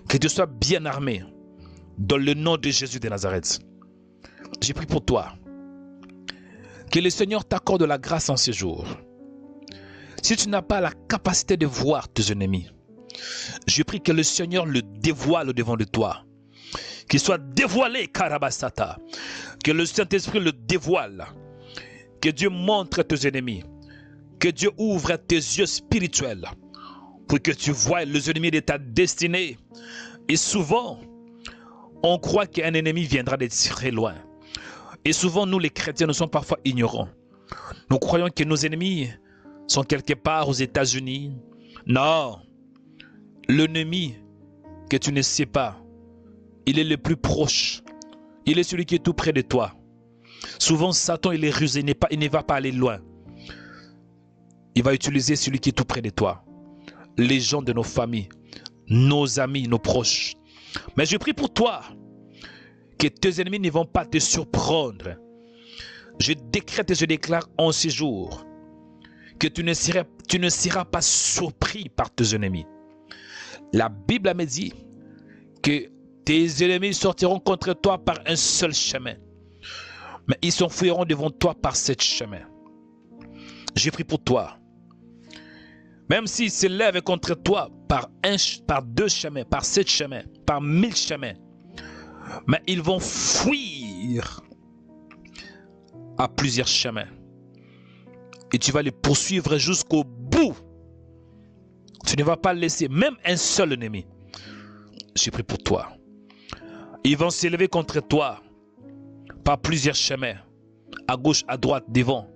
que tu sois bien armé dans le nom de Jésus de Nazareth. Je prie pour toi, que le Seigneur t'accorde la grâce en ces jours. Si tu n'as pas la capacité de voir tes ennemis, je prie que le Seigneur le dévoile devant de toi. Qu'il soit dévoilé, Karabasata. Que le Saint-Esprit le dévoile. Que Dieu montre tes ennemis. Que Dieu ouvre tes yeux spirituels pour que tu voies les ennemis de ta destinée. Et souvent, on croit qu'un ennemi viendra de très loin. Et souvent, nous les chrétiens, nous sommes parfois ignorants. Nous croyons que nos ennemis sont quelque part aux États-Unis. Non. L'ennemi que tu ne sais pas, il est le plus proche. Il est celui qui est tout près de toi. Souvent, Satan, il est rusé, il ne va pas aller loin. Il va utiliser celui qui est tout près de toi. Les gens de nos familles, nos amis, nos proches. Mais je prie pour toi, que tes ennemis ne vont pas te surprendre. Je décrète et je déclare en ces jours que tu ne seras pas surpris par tes ennemis. La Bible me dit que Tes ennemis sortiront contre toi par un seul chemin, mais ils s'enfuiront devant toi par 7 chemins. J'ai pris pour toi. Même s'ils se lèvent contre toi par 2 chemins, par 7 chemins, par 1000 chemins, mais ils vont fuir à plusieurs chemins. Et tu vas les poursuivre jusqu'au bout. Tu ne vas pas laisser même un seul ennemi. J'ai pris pour toi. Ils vont s'élever contre toi par plusieurs chemins, à gauche, à droite, devant.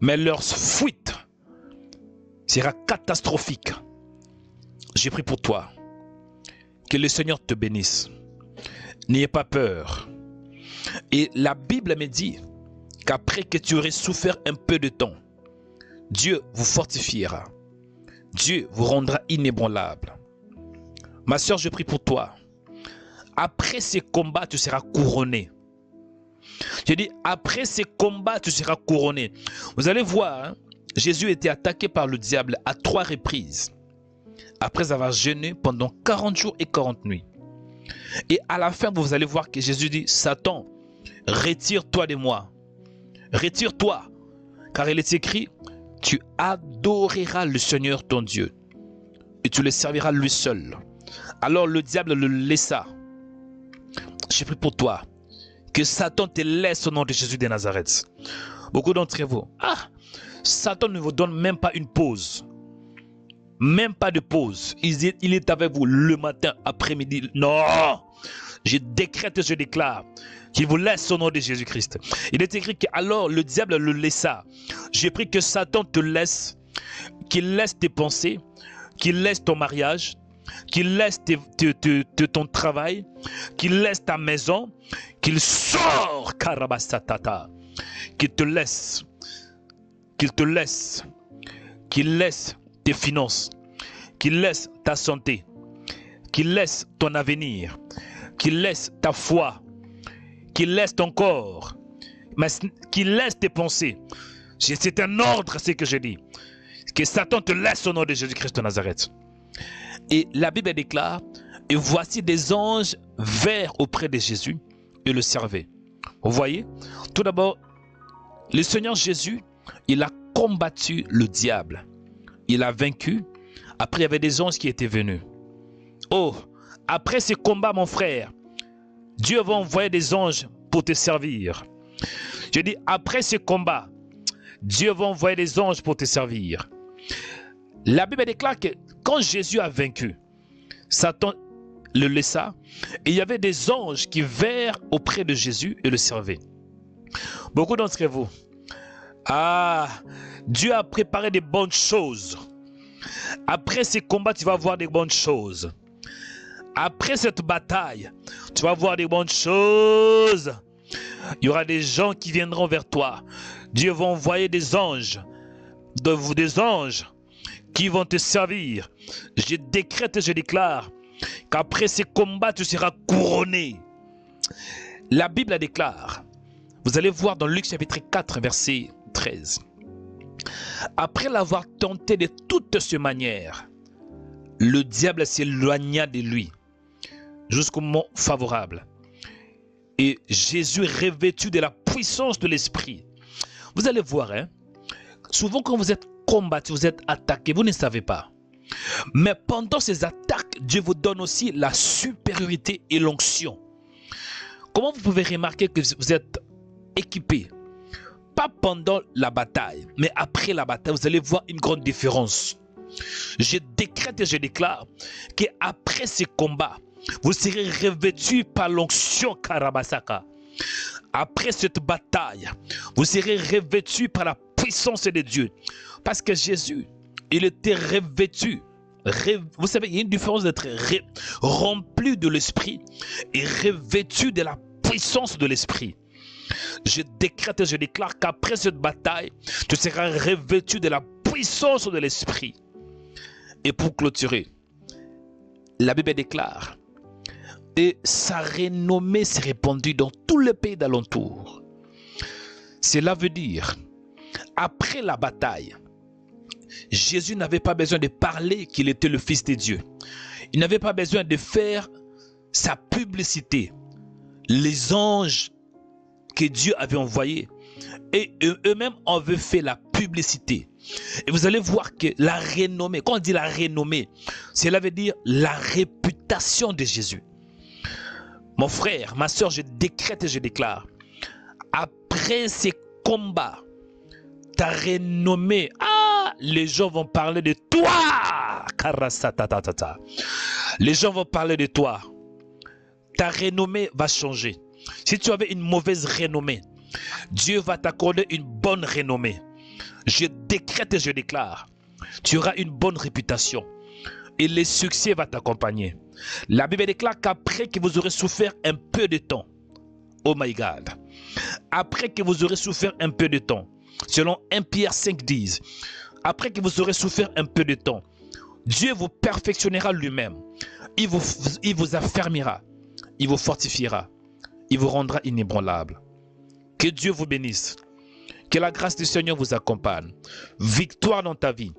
Mais leur fuite sera catastrophique. J'ai pris pour toi. Que le Seigneur te bénisse. N'ayez pas peur. Et la Bible me dit qu'après que tu aurais souffert un peu de temps, Dieu vous fortifiera. Dieu vous rendra inébranlable. Ma soeur, je prie pour toi. Après ces combats, tu seras couronné. Je dis, après ces combats, tu seras couronné. Vous allez voir, hein, Jésus était attaqué par le diable à 3 reprises. Après avoir jeûné pendant 40 jours et 40 nuits. Et à la fin, vous allez voir que Jésus dit, Satan, retire-toi de moi. Retire-toi. Car il est écrit, tu adoreras le Seigneur ton Dieu. Et tu le serviras lui seul. Alors le diable le laissa. J'ai pris pour toi. Que Satan te laisse au nom de Jésus de Nazareth. Beaucoup d'entre vous, Satan ne vous donne même pas une pause. Même pas de pause. Il est avec vous le matin, après-midi. Non! Je décrète et je déclare qu'il vous laisse au nom de Jésus-Christ. Il est écrit qu'alors le diable le laissa. J'ai pris que Satan te laisse, qu'il laisse tes pensées, qu'il laisse ton mariage, qu'il laisse ton travail, qu'il laisse ta maison, qu'il sort, Karabasatata, qu'il te laisse tes finances, qu'il laisse ta santé, qu'il laisse ton avenir, qu'il laisse ta foi, qu'il laisse ton corps, mais qu'il laisse tes pensées. C'est un ordre, c'est ce que je dis. Que Satan te laisse au nom de Jésus-Christ de Nazareth. Et la Bible déclare, et voici des anges vinrent auprès de Jésus et le servaient. Vous voyez, tout d'abord, le Seigneur Jésus, il a combattu le diable. Il a vaincu. Après, il y avait des anges qui étaient venus. Oh, après ce combat, mon frère, Dieu va envoyer des anges pour te servir. Je dis, après ce combat, Dieu va envoyer des anges pour te servir. La Bible déclare que quand Jésus a vaincu, Satan le laissa et il y avait des anges qui vinrent auprès de Jésus et le servaient. Beaucoup d'entre vous, Dieu a préparé des bonnes choses. Après ces combats, tu vas voir des bonnes choses. Après cette bataille, tu vas voir des bonnes choses. Il y aura des gens qui viendront vers toi. Dieu va envoyer des anges, des anges qui vont te servir. Je décrète et je déclare qu'après ces combats, tu seras couronné. La Bible déclare, vous allez voir dans Luc chapitre 4, verset 13. Après l'avoir tenté de toutes ces manières, le diable s'éloigna de lui jusqu'au moment favorable. Et Jésus, revêtu de la puissance de l'Esprit. Vous allez voir, hein, souvent quand vous êtes combattu, vous êtes attaqué, vous ne savez pas. Mais pendant ces attaques, Dieu vous donne aussi la supériorité et l'onction. Comment vous pouvez remarquer que vous êtes équipé? Pas pendant la bataille, mais après la bataille, vous allez voir une grande différence. Je décrète et je déclare qu'après ces combats, vous serez revêtus par l'onction Karabasaka. Après cette bataille, vous serez revêtus par la puissance de Dieu. Parce que Jésus, il était revêtu. Vous savez, il y a une différence d'être rempli de l'Esprit et revêtu de la puissance de l'Esprit. Je décrète et je déclare qu'après cette bataille, tu seras revêtu de la puissance de l'Esprit. Et pour clôturer, la Bible déclare, et sa renommée s'est répandue dans tout le pays d'alentour. Cela veut dire, après la bataille, Jésus n'avait pas besoin de parler qu'il était le Fils de Dieu. Il n'avait pas besoin de faire sa publicité, les anges que Dieu avait envoyés, et eux-mêmes avaient fait la publicité. Et vous allez voir que la renommée, quand on dit la renommée, cela veut dire la réputation de Jésus. Mon frère, ma soeur, je décrète et je déclare, après ces combats, ta renommée, les gens vont parler de toi. Les gens vont parler de toi. Ta renommée va changer. Si tu avais une mauvaise renommée, Dieu va t'accorder une bonne renommée. Je décrète et je déclare, tu auras une bonne réputation et le succès va t'accompagner. La Bible déclare qu'après que vous aurez souffert un peu de temps, oh my God, après que vous aurez souffert un peu de temps, selon 1 Pierre 5:10, après que vous aurez souffert un peu de temps, Dieu vous perfectionnera lui-même. Il vous affermira, il vous fortifiera, il vous rendra inébranlable. Que Dieu vous bénisse. Que la grâce du Seigneur vous accompagne. Victoire dans ta vie.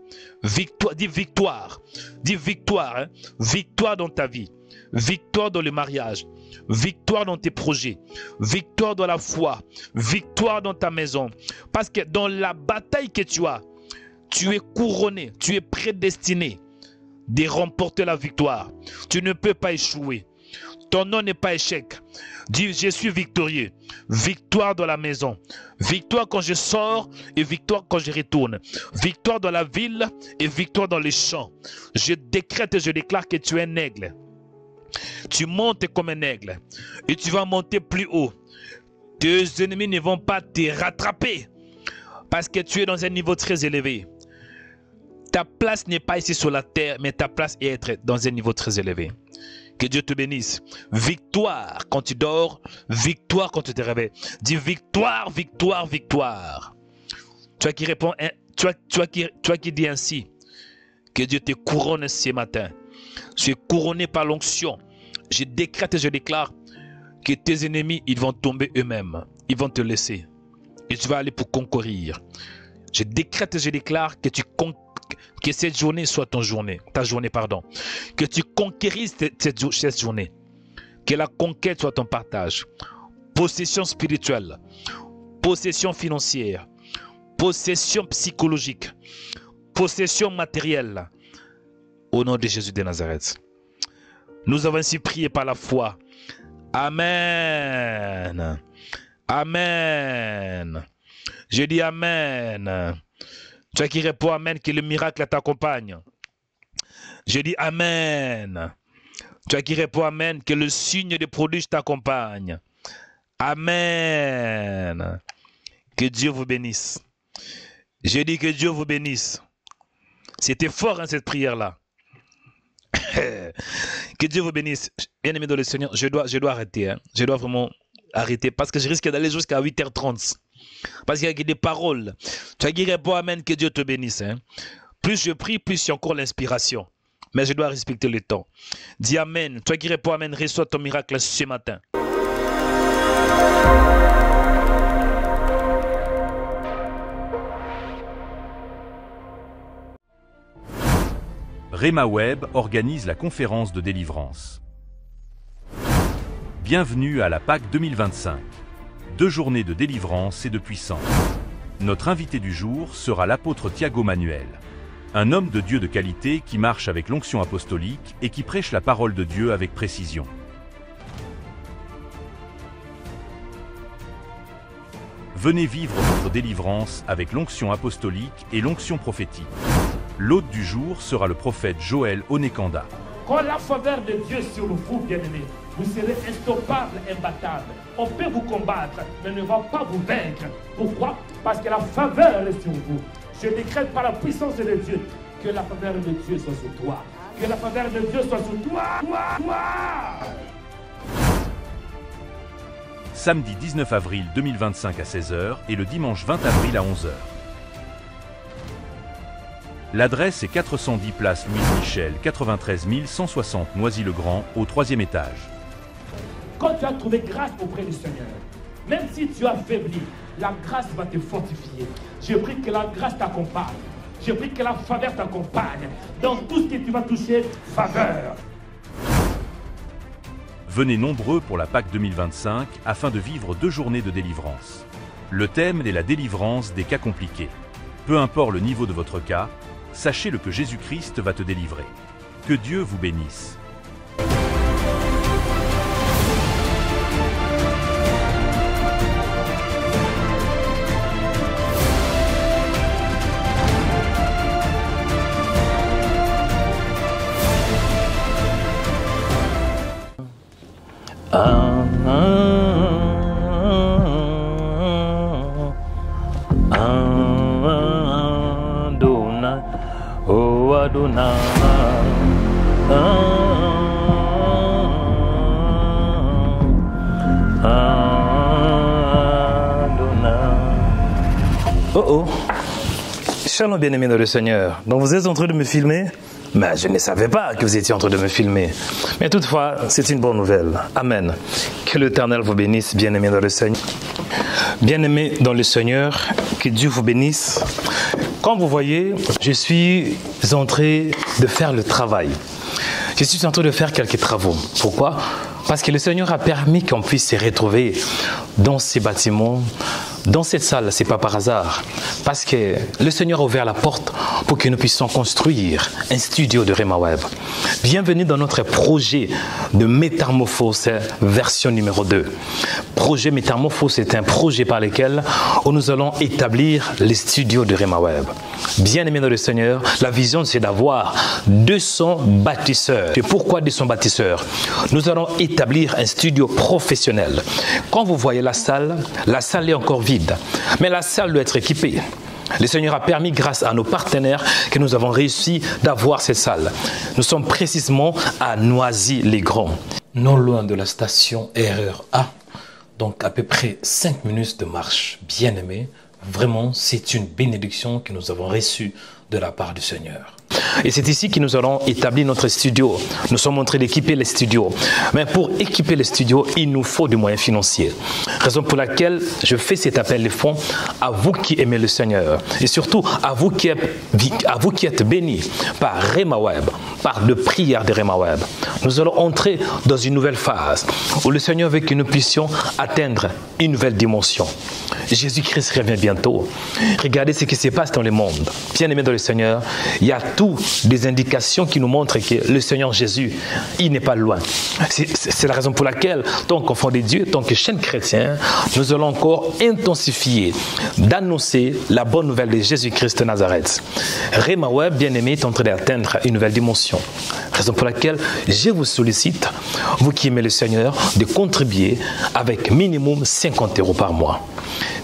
Victoire, dis victoire. Dis victoire. Hein? Victoire dans ta vie. Victoire dans le mariage. Victoire dans tes projets. Victoire dans la foi. Victoire dans ta maison. Parce que dans la bataille que tu as, tu es couronné, tu es prédestiné de remporter la victoire. Tu ne peux pas échouer. Ton nom n'est pas échec. Dis, je suis victorieux. Victoire dans la maison. Victoire quand je sors et victoire quand je retourne. Victoire dans la ville et victoire dans les champs. Je décrète et je déclare que tu es un aigle. Tu montes comme un aigle et tu vas monter plus haut. Tes ennemis ne vont pas te rattraper parce que tu es dans un niveau très élevé. Ta place n'est pas ici sur la terre, mais ta place est être dans un niveau très élevé. Que Dieu te bénisse. Victoire quand tu dors, victoire quand tu te réveilles. Dis victoire, victoire, victoire. Toi qui réponds, toi qui dis ainsi, que Dieu te couronne ce matin. Tu es couronné par l'onction. Je décrète et je déclare que tes ennemis, ils vont tomber eux-mêmes. Ils vont te laisser. Et tu vas aller pour concourir. Je décrète et je déclare que que cette journée soit ta journée, pardon. Que tu conquérisses cette journée. Que la conquête soit ton partage. Possession spirituelle, possession financière, possession psychologique, possession matérielle. Au nom de Jésus de Nazareth. Nous avons ainsi prié par la foi. Amen. Amen. Je dis Amen. Toi qui réponds Amen, que le miracle t'accompagne. Je dis Amen. Toi qui réponds Amen, que le signe de prodige t'accompagne. Amen. Que Dieu vous bénisse. Je dis que Dieu vous bénisse. C'était fort hein, cette prière-là. Que Dieu vous bénisse. Bien-aimé dans le Seigneur, je dois arrêter. Hein. Je dois vraiment arrêter parce que je risque d'aller jusqu'à 8h30. Parce qu'il y a des paroles. Tu as dit réponds Amen, que Dieu te bénisse. Hein. Plus je prie, plus il y a encore l'inspiration. Mais je dois respecter le temps. Dis Amen. Toi qui réponds Amen, reçois ton miracle ce matin. Rema Web organise la conférence de délivrance. Bienvenue à la Pâque 2025. 2 journées de délivrance et de puissance. Notre invité du jour sera l'apôtre Thiago Manuel. Un homme de Dieu de qualité qui marche avec l'onction apostolique et qui prêche la parole de Dieu avec précision. Venez vivre votre délivrance avec l'onction apostolique et l'onction prophétique. L'hôte du jour sera le prophète Joël Onekanda. Quand la faveur de Dieu sur vous, bien-aimés, vous serez instoppable, imbattable. On peut vous combattre, mais ne va pas vous vaincre. Pourquoi? Parce que la faveur est sur vous. Je décrète par la puissance de Dieu que la faveur de Dieu soit sur toi. Que la faveur de Dieu soit sur toi. Samedi 19 avril 2025 à 16h et le dimanche 20 avril à 11h. L'adresse est 410 place Louise Michel, 93 160 Noisy-le-Grand, au 3e étage. Quand tu as trouvé grâce auprès du Seigneur, même si tu as faibli, la grâce va te fortifier. Je prie que la grâce t'accompagne. Je prie que la faveur t'accompagne. Dans tout ce que tu vas toucher, faveur. Venez nombreux pour la Pâque 2025 afin de vivre 2 journées de délivrance. Le thème est la délivrance des cas compliqués. Peu importe le niveau de votre cas, sachez-le que Jésus-Christ va te délivrer. Que Dieu vous bénisse. Oh oh, shalom bien-aimés dans le Seigneur. Donc vous êtes en train de me filmer? Mais je ne savais pas que vous étiez en train de me filmer. Mais toutefois, c'est une bonne nouvelle. Amen. Que l'Éternel vous bénisse, bien-aimés dans le Seigneur. Bien-aimés dans le Seigneur, que Dieu vous bénisse. Comme vous voyez, je suis en train de faire le travail. Je suis en train de faire quelques travaux. Pourquoi? Parce que le Seigneur a permis qu'on puisse se retrouver dans ces bâtiments, dans cette salle. Ce n'est pas par hasard. Parce que le Seigneur a ouvert la porte pour que nous puissions construire un studio de Rema Web. Bienvenue dans notre projet de métamorphose version numéro 2. Projet métamorphose est un projet par lequel nous allons établir les studios de Rema Web. Bien-aimés dans le Seigneur, la vision c'est d'avoir 200 bâtisseurs. Et pourquoi 200 bâtisseurs? Nous allons établir un studio professionnel. Quand vous voyez la salle est encore vide. Mais la salle doit être équipée. Le Seigneur a permis, grâce à nos partenaires, que nous avons réussi d'avoir cette salle. Nous sommes précisément à Noisy-les-Grands, non loin de la station RER A. Donc à peu près 5 minutes de marche. Bien-aimés, vraiment, c'est une bénédiction que nous avons reçue de la part du Seigneur. Et c'est ici que nous allons établir notre studio. Nous sommes en train d'équiper les studios. Mais pour équiper les studios, il nous faut des moyens financiers. Raison pour laquelle je fais cet appel de fonds à vous qui aimez le Seigneur. Et surtout à vous qui êtes bénis par Rema Web, par le prière de Rema Web. Nous allons entrer dans une nouvelle phase où le Seigneur veut que nous puissions atteindre une nouvelle dimension. Jésus-Christ revient bientôt. Regardez ce qui se passe dans le monde. Bien-aimés dans le Seigneur, il y a toutes des indications qui nous montrent que le Seigneur Jésus, il n'est pas loin. C'est la raison pour laquelle, tant qu'enfant de Dieu, tant que chaîne chrétien, nous allons encore intensifier d'annoncer la bonne nouvelle de Jésus-Christ de Nazareth. Rema Web, bien-aimé, est en train d'atteindre une nouvelle dimension. Raison pour laquelle je vous sollicite, vous qui aimez le Seigneur, de contribuer avec minimum 50 € par mois.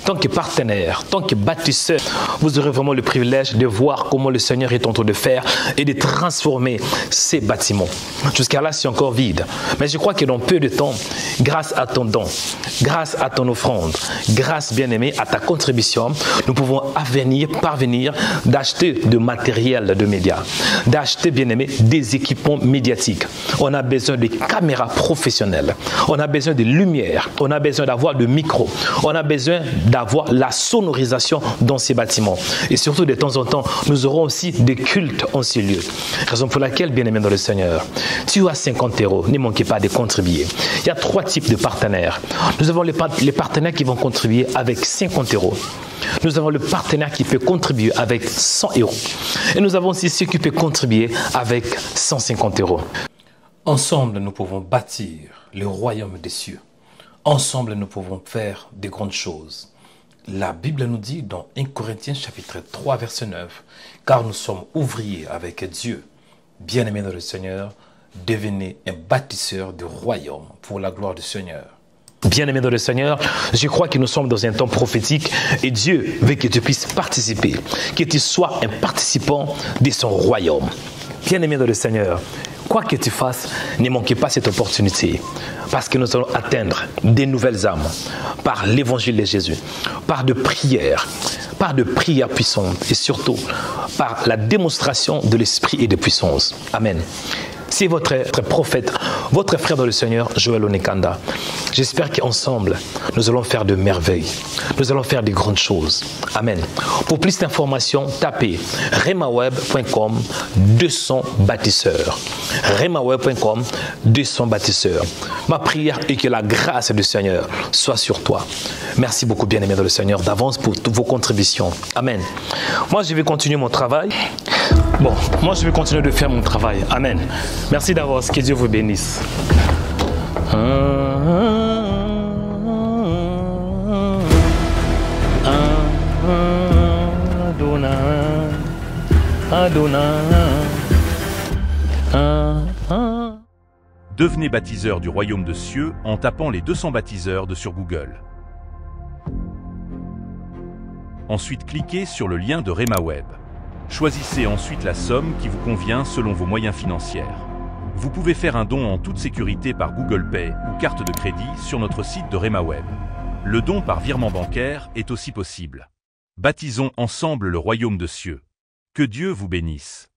Tant que partenaire, tant que bâtisseur, vous aurez vraiment le privilège de voir comment le Seigneur est en train de faire et de transformer ces bâtiments. Jusqu'à là, c'est encore vide. Mais je crois que dans peu de temps, grâce à ton don, grâce à ton offrande, grâce, bien-aimé, à ta contribution, nous pouvons parvenir d'acheter du matériel de médias, d'acheter, bien-aimé, des équipements médiatiques. On a besoin de caméras professionnelles, on a besoin de lumière, on a besoin d'avoir de micros, on a besoin d'avoir la sonorisation dans ces bâtiments. Et surtout, de temps en temps, nous aurons aussi des cultes en ces lieux. Raison pour laquelle, bien-aimé dans le Seigneur, tu as 50 €, ne manquez pas de contribuer. Il y a 3 types de partenaires. Nous avons les partenaires qui vont contribuer avec 50 €. Nous avons le partenaire qui peut contribuer avec 100 €. Et nous avons aussi ceux qui peuvent contribuer avec 150 €. Ensemble, nous pouvons bâtir le royaume des cieux. Ensemble, nous pouvons faire de grandes choses. La Bible nous dit dans 1 Corinthiens chapitre 3 verset 9, « Car nous sommes ouvriers avec Dieu. Bien-aimés dans le Seigneur, devenez un bâtisseur du royaume pour la gloire du Seigneur. » Bien-aimés dans le Seigneur, je crois que nous sommes dans un temps prophétique et Dieu veut que tu puisses participer, que tu sois un participant de son royaume. Bien-aimés dans le Seigneur, quoi que tu fasses, ne manquez pas cette opportunité. Parce que nous allons atteindre des nouvelles âmes par l'évangile de Jésus, par de prières puissantes et surtout par la démonstration de l'esprit et de puissance. Amen. C'est votre prophète, votre frère dans le Seigneur, Joël Onekanda. J'espère qu'ensemble, nous allons faire de merveilles. Nous allons faire de grandes choses. Amen. Pour plus d'informations, tapez remaweb.com 200 bâtisseurs. remaweb.com 200 bâtisseurs. Ma prière est que la grâce du Seigneur soit sur toi. Merci beaucoup, bien-aimés dans le Seigneur, d'avance pour toutes vos contributions. Amen. Moi, je vais continuer mon travail. Bon, moi, je vais continuer de faire mon travail. Amen. Merci d'avance. Que Dieu vous bénisse. Devenez baptiseur du royaume de cieux en tapant les 200 baptiseurs sur Google. Ensuite, cliquez sur le lien de RhemaWeb. Choisissez ensuite la somme qui vous convient selon vos moyens financiers. Vous pouvez faire un don en toute sécurité par Google Pay ou carte de crédit sur notre site de RhemaWeb. Le don par virement bancaire est aussi possible. Baptisons ensemble le royaume de cieux. Que Dieu vous bénisse.